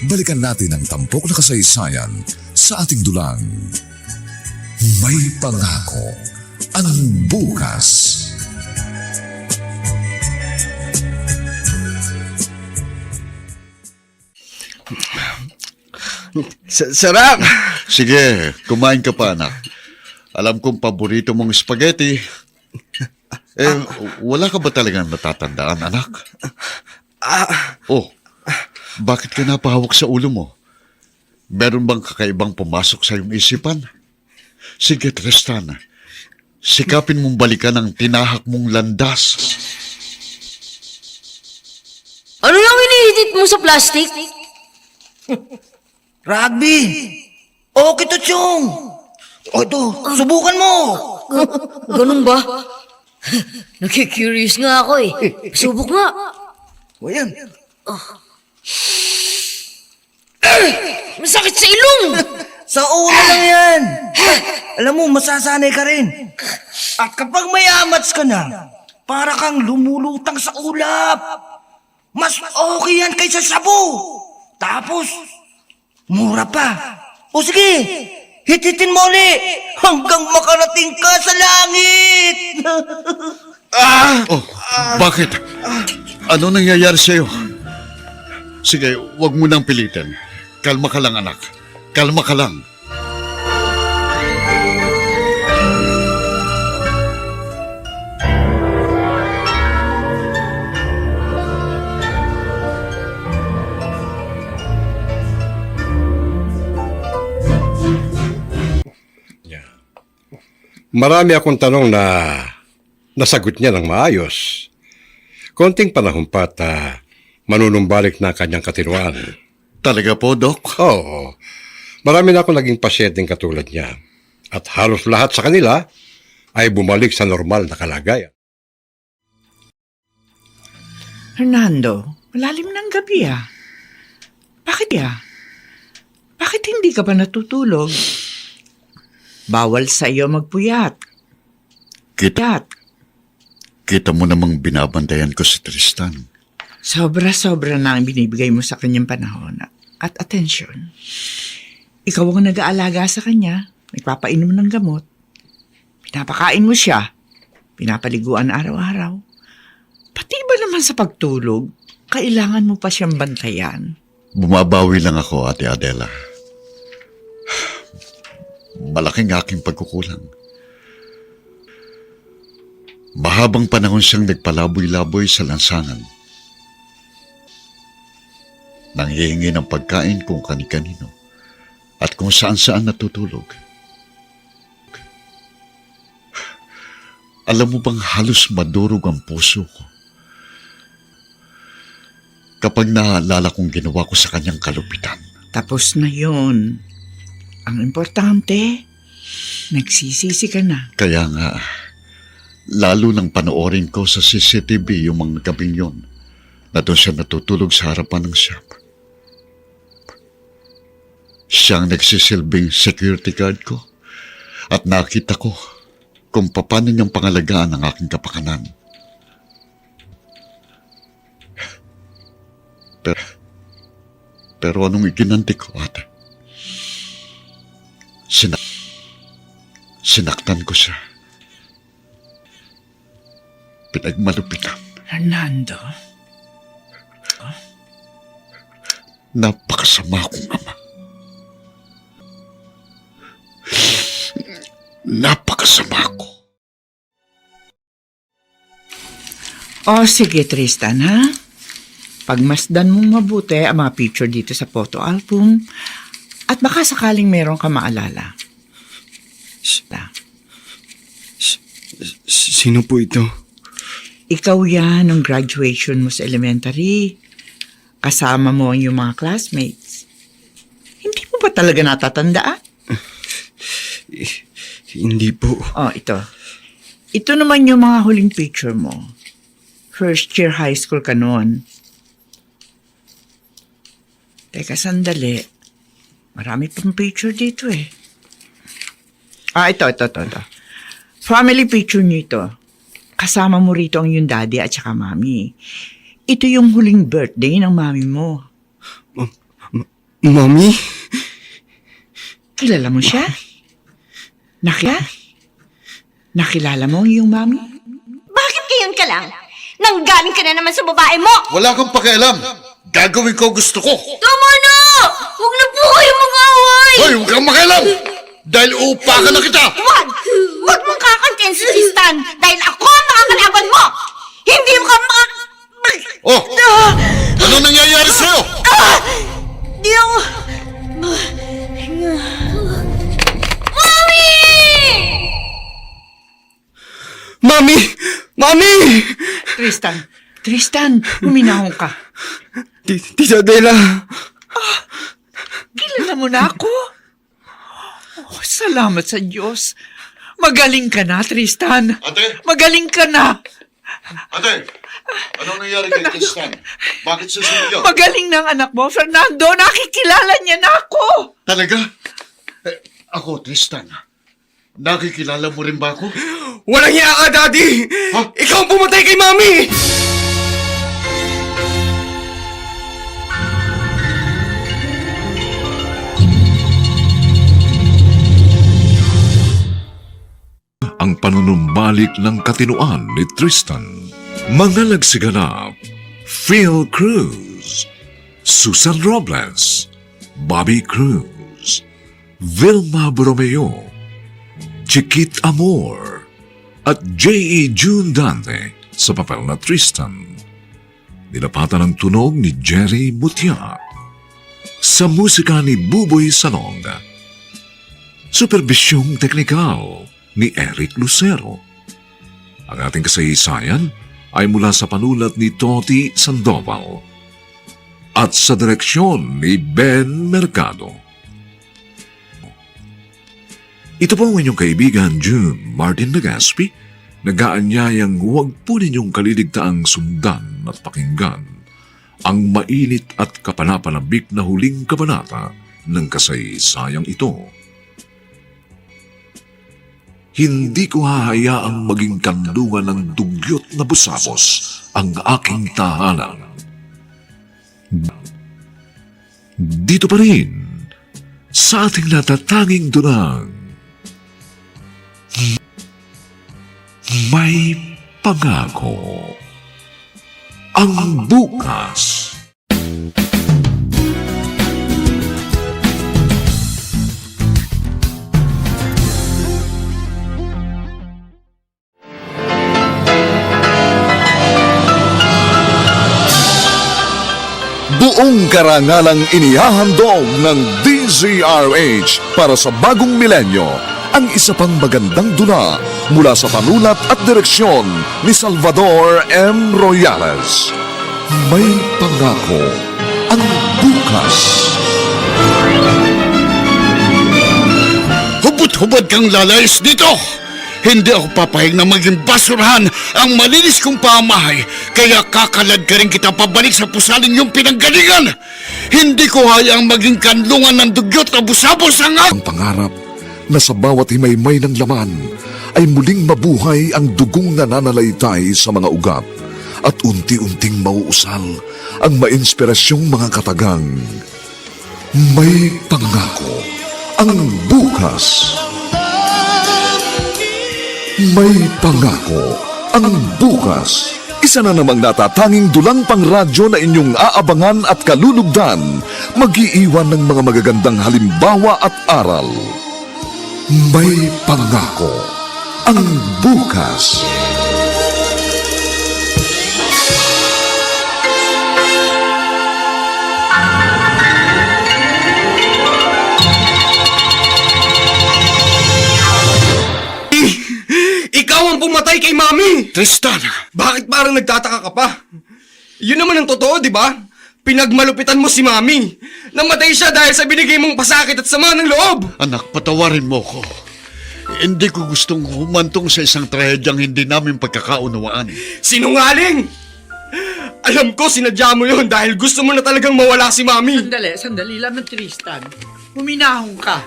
balikan natin ang tampok na kasaysayan sa ating dulang. May pangako ang bukas. Sarap. Sige, kumain ka pa, anak. Alam kong paborito mong spaghetti. Wala ka ba talagang natatandaan, anak? Oh, bakit ka napahawak sa ulo mo? Meron bang kakaibang pumasok sa iyong isipan? Sige, Tristan. Sikapin mong balikan ang tinahak mong landas. Ano yung inihitit mo sa plastic? Rugby. Okay to, Chong. O ito, subukan mo. Ganun ba? Nakikurious nga ako eh. Subok nga. O yan. Masakit sa ilong! Sa una lang yan. Alam mo, masasanay ka rin. At kapag may amats ka na, para kang lumulutang sa ulap. Mas okay yan kaysa sabu. Tapos, mura pa. O sige, hititin mo ulit hanggang makarating ka sa langit. Oh, bakit? Ano nangyayari sa'yo? Sige, wag mo nang pilitin. Kalma ka lang, anak. Kalma ka lang. Marami akong tanong na nasagot niya ng maayos. Konting panahon pa at manunumbalik na kanyang katinuan. Talaga po, Doc? Oo. Marami na akong naging pasyenteng katulad niya. At halos lahat sa kanila ay bumalik sa normal na kalagayan. Hernando, malalim ng gabi ah. Bakit ya? Bakit hindi ka pa natutulog? Bawal sa iyo magpuyat. Kita mo namang binabantayan ko si Tristan. Sobra-sobra na ang binibigay mo sa kanyang panahon at atensyon. Ikaw ang nag-aalaga sa kanya, nagpapainom ng gamot, pinapakain mo siya, pinapaliguan araw-araw. Pati ba naman sa pagtulog, kailangan mo pa siyang bantayan? Bumabawi lang ako, Ate Adela. Malaking aking pagkukulang. Mahabang panahon siyang nagpalaboy-laboy sa lansangan. Nanghihingi ng pagkain kung kani-kanino. at kung saan-saan natutulog. Alam mo bang halos madurog ang puso ko kapag naalala kong ginawa ko sa kanyang kalupitan. Tapos na yun. Ang importante, nagsisisi ka na. Kaya nga, lalo nang panoorin ko sa CCTV yung mga gabing yun na doon siya natutulog sa harapan ng shop. Siyang nagsisilbing security guard ko at nakita ko kung paano niyang pangalagaan ang aking kapakanan. Pero anong iginanti ko, ate? Sinaktan ko siya. Pinagmalupitan. Fernando, Napakasama kong ama. Napakasama ko. o sige Tristan ha? Pagmasdan mong mabuti ang mga picture dito sa photo album at baka sakaling meron ka maalala. Sino po ito? Ikaw yan nung graduation mo sa elementary. Kasama mo yung mga classmates. Hindi mo ba talaga natatandaan? Hindi po. Oh, ito. Ito naman yung mga huling picture mo. First year high school ka noon. Teka, sandali. Marami pang picture dito eh. Ito. Family picture niyo ito. Kasama mo rito ang yung daddy at saka mami. Ito yung huling birthday ng mami mo. Mami? Kilala mo siya? Nakilala mo yung mami? Bakit ngayon ka lang? Nanggaling ka na naman sa babae mo! Wala kang pakialam. Gagawin ko gusto ko. Tama na! Huwag na po kayo mag-away! Hoy, huwag kang makialam! Dahil uupakan na kita! Huwag! Huwag mong kakantin si Tristan dahil ako ang makakalaban mo! Hindi mo ka Oh! Ano nangyayari sa'yo? Di ako... Mami! Mami! Tristan, huminahon ka. Tita Adela! Kilala mo na ako? Oh, salamat sa Diyos. Magaling ka na, Tristan. Ate? Magaling ka na. Ate! Anong nangyayari kay Tristan? Bakit susunod yun? Magaling ng anak mo, Fernando. Nakikilala niya na ako. Talaga? Ako, Tristan. Nakikilala mo rin ba ako? Walang hiya ka, Daddy! Ha? Ikaw ang pumatay kay Mami! Ang panunumbalik ng katinuan ni Tristan. Mga nagsiganap, Phil Cruz, Susan Robles, Bobby Cruz, Vilma Borromeo, Chiquit Amor, at J.E. June Dante sa papel na Tristan. Nilapatan ng tunog ni Jerry Mutia. Sa musika ni Buboy Salong. Superbisyong teknikal ni Eric Lucero. Ang ating kasaysayan ay mula sa panulat ni Toti Sandoval at sa direksyon ni Ben Mercado. Ito po ang inyong kaibigan June Martin Legaspi, nag-aanyayang huwag po ninyong kaliligtaang sundan at pakinggan ang mainit at kapanapanabik na huling kabanata ng kasaysayang ito. Hindi ko hahayaang maging kandungan ng dugyot na busabos ang aking tahanan. Dito pa rin, sa ating natatanging dunang, may pangako. Ang bukas. Buong karangalang inihahandog ng DZRH para sa bagong milenyo. Ang isa pang magandang dula mula sa panulat at direksyon ni Salvador M. Royales. May pangako ang bukas. Hubot-hubad kang lalayas dito! Hindi ako papayag na maging basurahan ang malinis kong pamahay, kaya kakalad ka rin kita pabalik sa pusaling yung pinanggalingan! Hindi ko hayaang maging kanlungan ng dugyot na busabos ang Ang pangarap na sa bawat himaymay ng laman ay muling mabuhay ang dugong nananalaytay sa mga ugat at unti-unting mauusal ang mainspirasyong mga katagang. May pangako ang bukas. May pangako ang bukas. Isa na namang natatanging dulang pang radyo na inyong aabangan at kalulugdan, mag-iiwan ng mga magagandang halimbawa at aral. May pangako ang bukas. Ikaw ang pumatay kay Mami! Tristan! Bakit parang nagtataka ka pa? Yun naman ang totoo, di ba? Pinagmalupitan mo si Mami. Namatay siya dahil sa binigay mong pasakit at sama ng loob. Anak, patawarin mo ko. Hindi ko gustong humantong sa isang trahedyang hindi namin pagkakaunawaan. Sinungaling! Alam ko sinadya mo yun dahil gusto mo na talagang mawala si Mami. Sandali lang, Tristan. Huminahon ka.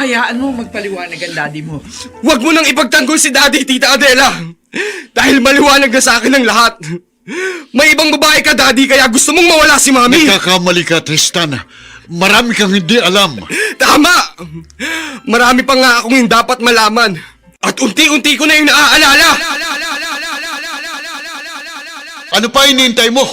Hayaan mo magpaliwanag ang daddy mo. Huwag mo nang ipagtanggol si Daddy, Tita Adela. Dahil maliwanag na sa akin ang lahat. May ibang babae ka, Daddy, kaya gusto mong mawala si Mami. Nagkakamali ka, Tristan. Marami kang hindi alam. Tama! Marami pa nga akong hindi dapat malaman. At unti-unti ko na yung naaalala. Ano pa hinihintay mo?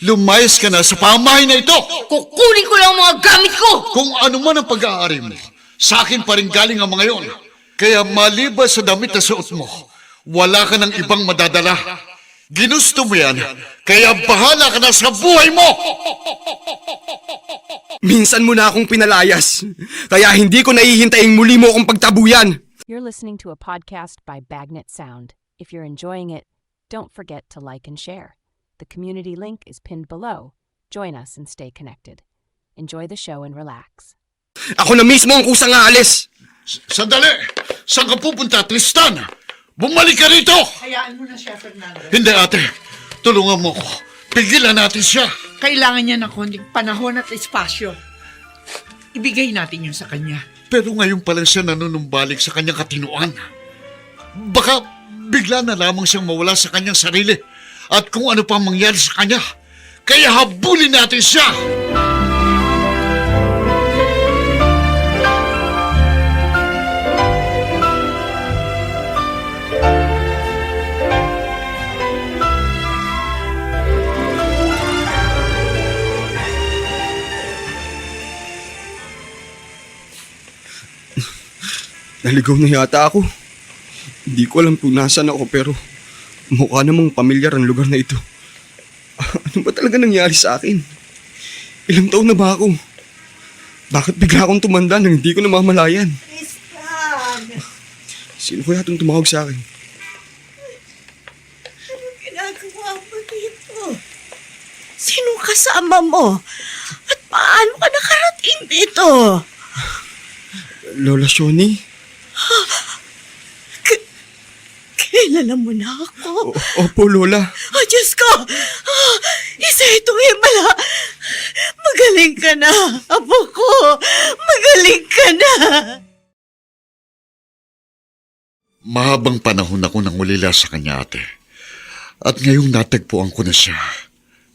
Lumayas ka na sa pamahay na ito. Kukunin ko lang ang mga gamit ko! Kung ano man ang pag-aari mo, sa akin pa rin galing ang mga yon. Kaya maliban sa damit na suot mo, wala ka ng ibang madadala. Ginusto mo yan, kaya bahala ka na sa buhay mo! Minsan mo na akong pinalayas. Kaya hindi ko naihintayin muli mo akong pagtabuyan. You're listening to a podcast by Bagnet Sound. If you're enjoying it, don't forget to like and share. The community link is pinned below. Join us and stay connected. Enjoy the show and relax. Ako na mismo ang kusang aalis. Sandali! Saan ka pupunta, Tristan? Bumalik ka rito! Hayaan mo na siya, Fernando. Hindi, ate. Tulungan mo ko. Pigilan natin siya. Kailangan niya ng konting panahon at espasyo. Ibigay natin yun sa kanya. Pero ngayon pa lang siya nanunumbalik sa kanyang katinuan. Baka bigla na lamang siyang mawala sa kanyang sarili at kung ano pang mangyari sa kanya. Kaya habulin natin siya! Naligaw na yata ako. Hindi ko alam kung nasaan ako pero mukha namang pamilyar ang lugar na ito. Ano ba talaga nangyari sa akin? Ilang taon na ba ako? Bakit bigla akong tumanda nang hindi ko namamalayan? Tristan! Sino kaya itong tumawag sa akin? Anong ginagawa mo dito? Sinong kasama mo? At paano ka nakarating dito? Lola Shoni? Kilala mo na ako. Opo, Lola. Oh, Diyos ko! Isa itong himala. Magaling ka na, apo ko. Magaling ka na. Mahabang panahon ako nang ulila sa kanya, ate. At ngayong natagpuan ko na siya.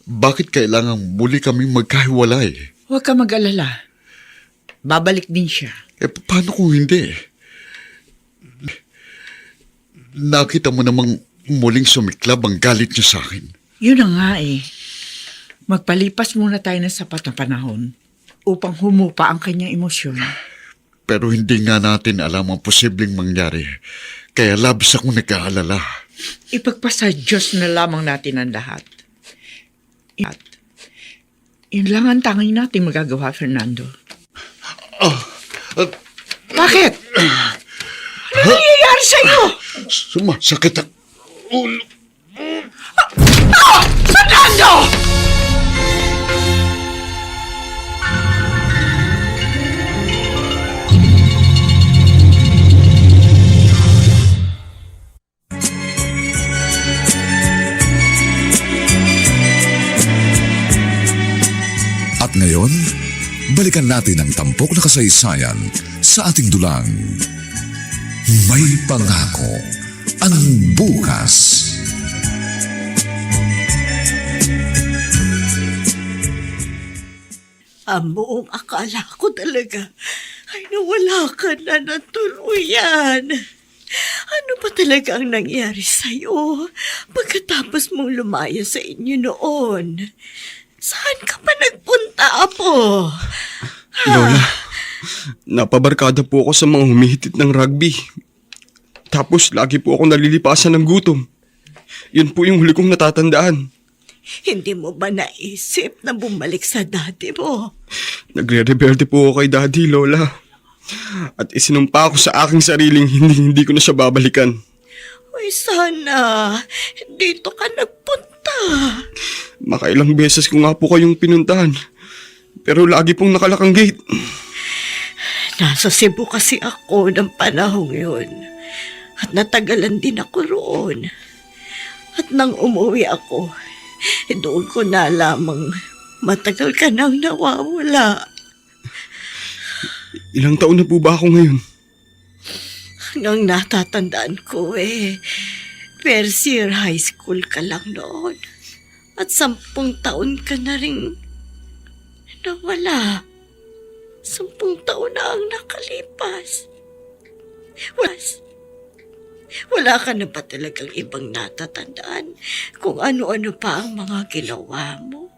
Bakit kailangang muli kaming magkahiwalay? Huwag ka mag-alala. Babalik din siya. Paano kung hindi? Nakita mo namang muling sumiklab ang galit niya sa akin. Yun na nga eh. Magpalipas muna tayo ng sapat na panahon upang humupa ang kanyang emosyon. Pero hindi nga natin alam ang posibleng mangyari. Kaya labis akong nag-aalala. Ipagpasa Diyos na lamang natin ang lahat. At yun lang ang tanging natin magagawa, Fernando. Ano nangyayari sa'yo? Sumasakit ang ulo. Fernando! At ngayon, balikan natin ang tampok na kasaysayan sa ating dulang. May pangako ang bukas. Ang buong akala ko talaga ay nawala ka na ng tuluyan. Ano ba talaga ang nangyari sa'yo pagkatapos mong lumaya sa inyo noon? Saan ka pa nagpunta, Apo? Lola, napabarkada po ako sa mga humihitit ng rugby. Tapos lagi po ako nalilipasan ng gutom. Yun po yung huli kong natatandaan. Hindi mo ba naisip na bumalik sa dati mo? Nagre-rebelde po ako kay Daddy, Lola. At isinumpa ko sa aking sariling hindi ko na siya babalikan. Uy, sana dito ka nagpunta. Makailang beses ko nga po kayong pinuntahan. Pero lagi pong nakalakang gate. Nasa Cebu kasi ako ng panahong yun. At natagalan din ako roon. At nang umuwi ako, doon ko na lamang matagal ka nang nawawala. Ilang taon na po ba ako ngayon? Nang natatandaan ko first year high school ka lang noon. At 10 taon ka na rin nawala. 10 taon na ang nakalipas. Wala ka na ba talagang ibang natatandaan kung ano-ano pa ang mga ginawa mo?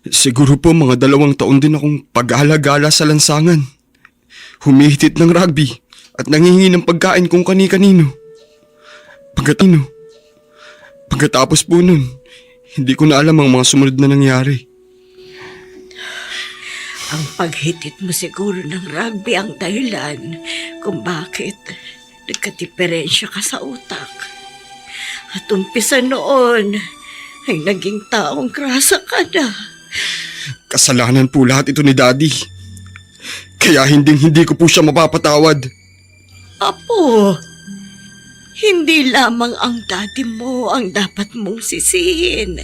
Siguro po mga 2 taon din akong pag-alagala sa lansangan. Humihitit ng rugby at nangihingi ng pagkain kung kani-kanino. Pagkatapos po nun, hindi ko na alam ang mga sumunod na nangyari. Ang paghitit mo siguro ng rugby ang dahilan kung bakit nagkadiferensya ka sa utak. At umpisa noon ay naging taong grasa ka na. Kasalanan po lahat ito ni Daddy. Kaya hindi ko po siya mapapatawad. Apo, hindi lamang ang daddy mo ang dapat mong sisihin.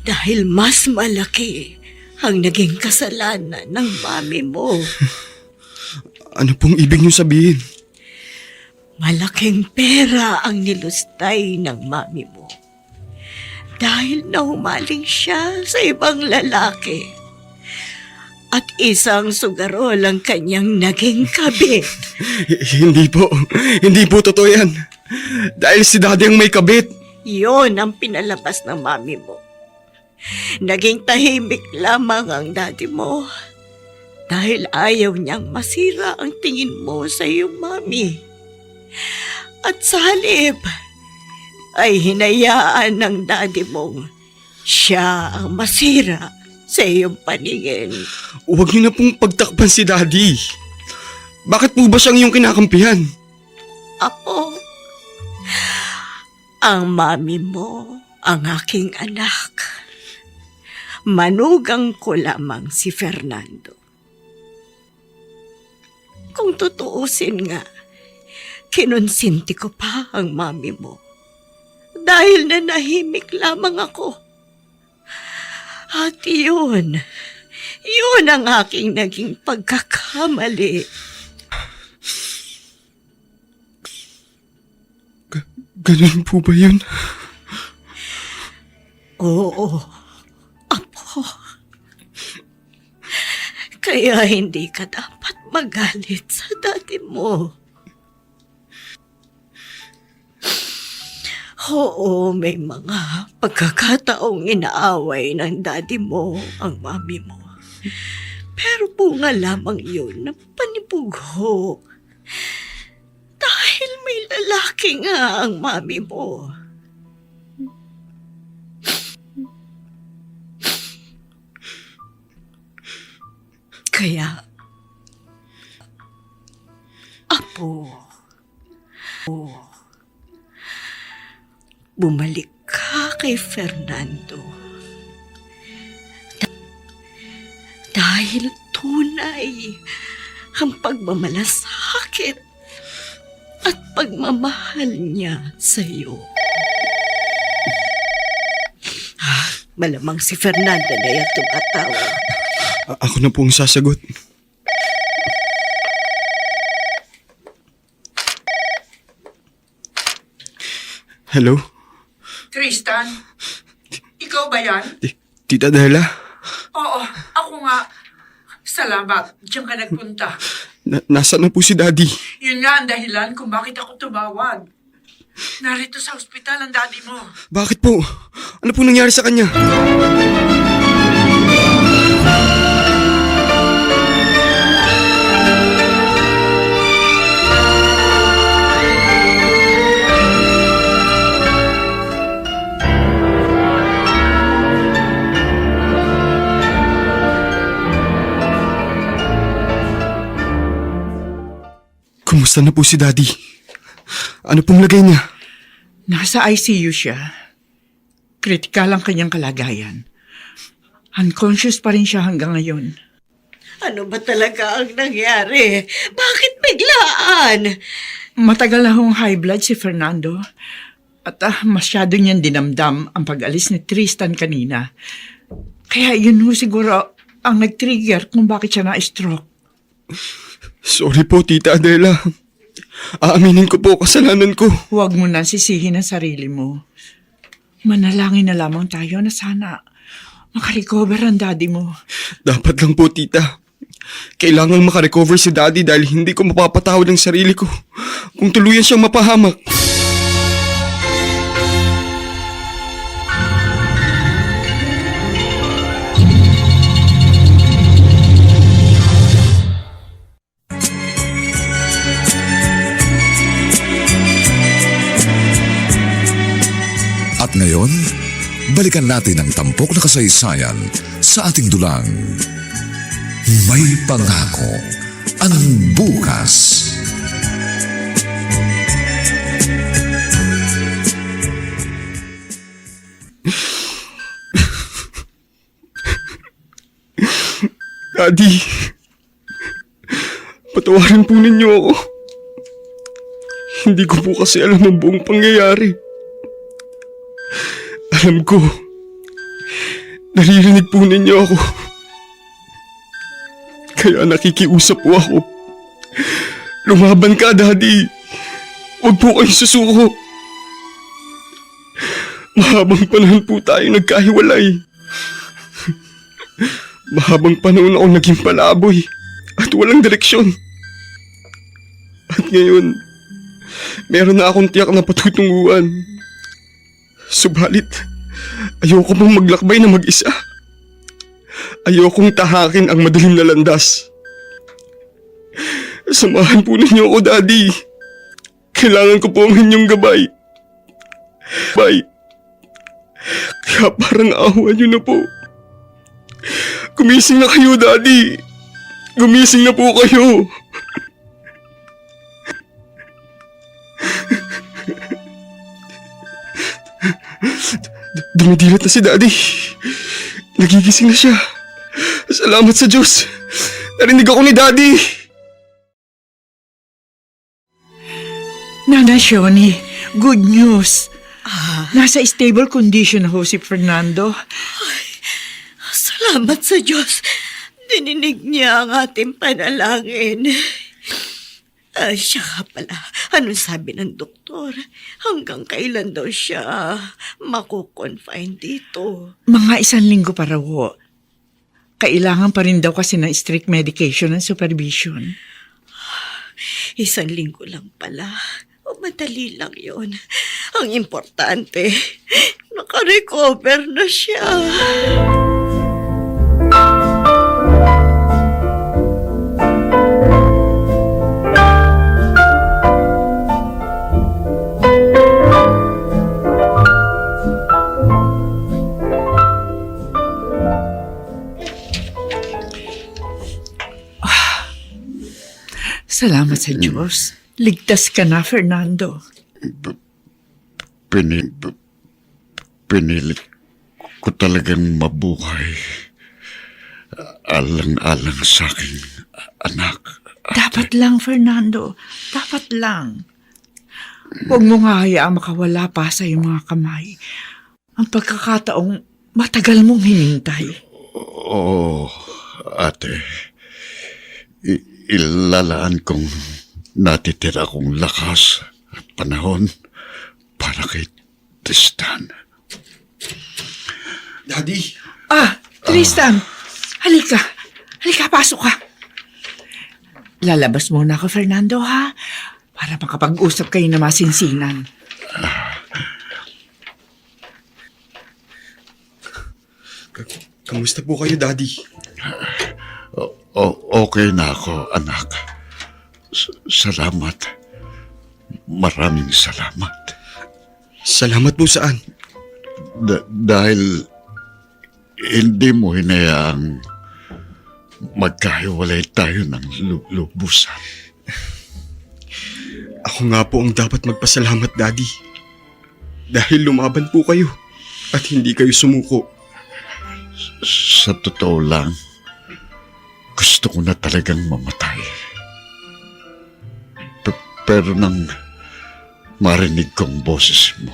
Dahil mas malaki ang naging kasalanan ng mami mo. Ano pong ibig niyo sabihin? Malaking pera ang nilustay ng mami mo. Dahil nahumaling siya sa ibang lalaki. At isang sugarol ang kanyang naging kabit. Hindi po totoo yan. Dahil si Daddy ang may kabit. Yon ang pinalabas ng mami mo. Naging tahimik lamang ang daddy mo. Dahil ayaw niyang masira ang tingin mo sa iyong mami. At sa halip, ay hinayaan ng daddy mong siya ang masira sa iyong paningin. Huwag niyo na pong pagtakpan si Daddy. Bakit po ba siyang iyong kinakampihan? Apo, ang mami mo ang aking anak. Manugang ko lamang si Fernando. Kung tutuusin nga, kinonsinti ko pa ang mami mo. Dahil nanahimik lamang ako. At yun ang aking naging pagkakamali. Ganun po ba yun? Oo, Apo. Kaya hindi ka dapat magalit sa daddy mo. Oo, may mga pagkakataong inaaway ng daddy mo ang mami mo. Pero bunga lamang yun ng panibugho. Dahil may lalaki nga ang mami mo. Kaya, Bumalik ka kay Fernando. Dahil tunay ang pagmamalasakit at pagmamahal niya sa iyo. Malamang si Fernando na yan tumatawag. Ako na pong sasagot. Hello? Tristan, ikaw ba yan? Tita Della? Oo, ako nga. Salamat, diyan ka nagpunta. Nasaan na po si Daddy? Yun nga ang dahilan kung bakit ako tumawag. Narito sa ospital ang daddy mo. Bakit po? Ano po nangyari sa kanya? Kumusta na po si Daddy? Ano pong lagay niya? Nasa ICU siya. Kritikal ang kanyang kalagayan. Unconscious pa rin siya hanggang ngayon. Ano ba talaga ang nangyari? Bakit biglaan? Matagal na hong high blood si Fernando. At masyado niyang dinamdam ang pag-alis ni Tristan kanina. Kaya yun ho siguro ang nag-trigger kung bakit siya na-stroke. Sorry po, Tita Adela. Aaminin ko po kasalanan ko. Huwag mo na sisihin ang sarili mo. Manalangin na lamang tayo na sana makarecover ang daddy mo. Dapat lang po, Tita. Kailangang makarecover si Daddy dahil hindi ko mapapatawad ang sarili ko kung tuluyan siyang mapahamak. At ngayon, balikan natin ang tampok na kasaysayan sa ating dulang. May pangako ang bukas. Daddy, patawarin po ninyo ako. Hindi ko po kasi alam ang buong pangyayari. Alam ko, naririnig po ninyo ako. Kaya nakikiusap po ako. Lumaban ka, Daddy. Huwag po kayong susuko. Mahabang panahon po tayo nagkahiwalay. Mahabang panahon ako naging palaboy at walang direksyon. At ngayon, meron na akong tiyak na patutunguhan. Subalit, ayoko pong maglakbay na mag-isa. Ayokong tahakin ang madilim na landas. Samahan po ninyo ako, Daddy. Kailangan ko po ang inyong gabay. Bye. Kaya parang awa nyo na po. Gumising na kayo, Daddy. Gumising na po kayo. Dumidilat na si Daddy. Nagigising na siya. Salamat sa Diyos. Narinig ako ni Daddy. Nana Shoni, good news. Nasa stable condition na ho si Fernando. Salamat sa Diyos. Dininig niya ang ating panalangin. Siya nga pala, anong sabi ng doktor? Hanggang kailan daw siya makukonfine dito? Mga 1 linggo pa raw ho. Kailangan pa rin daw kasi ng strict medication and supervision. 1 linggo lang pala. O madali lang yon. Ang importante, nakarecover na siya. Salamat sa Diyos. Ligtas ka na, Fernando. Pinilit ko talagang mabuhay. Alang-alang sa aking anak. Dapat lang, Fernando. Dapat lang. Huwag mo nga hayaang makawala pa sa iyong mga kamay. Ang pagkakataong matagal mong hinintay. Oo, ate. Ilalaan kong natitira kong lakas at panahon para kay Tristan. Daddy, Tristan! Halika! Halika, pasok ka! Lalabas muna ako, Fernando, ha? Para makapag-usap kayo na masinsinan. kamusta po kayo, Daddy? Okay na ako, anak. Salamat. Maraming salamat. Salamat po saan? Dahil hindi mo hinayaang magkahiwalay tayo ng lubusan. Ako nga po ang dapat magpasalamat, Daddy. Dahil lumaban po kayo at hindi kayo sumuko. Sa totoo lang, gusto ko na talagang mamatay. Pero nang marinig kong boses mo,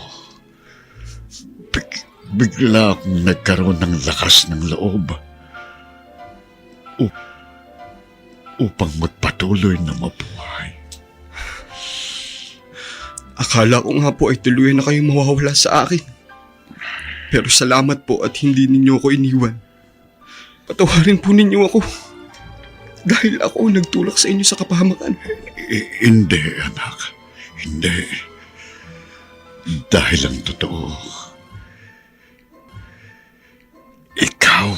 bigla akong nagkaroon ng lakas ng loob upang magpatuloy na mabuhay. Akala ko nga po ay tuluyan na kayong mawawala sa akin. Pero salamat po at hindi ninyo ako iniwan. Patawarin po ninyo ako. Dahil ako ang nagtulak sa inyo sa kapahamakan. Hindi, anak. Hindi. Dahil ang totoo, ikaw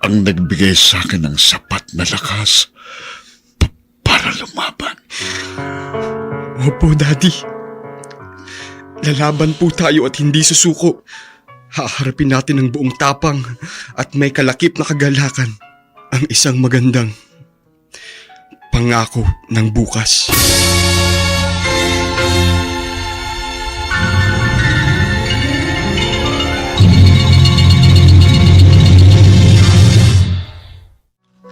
ang nagbigay sa akin ng sapat na lakas para lumaban. Opo, Daddy. Lalaban po tayo at hindi susuko. Haharapin natin ng buong tapang at may kalakip na kagalakan ang isang magandang pangako ng bukas.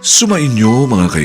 Sumainyo mga kaibigan.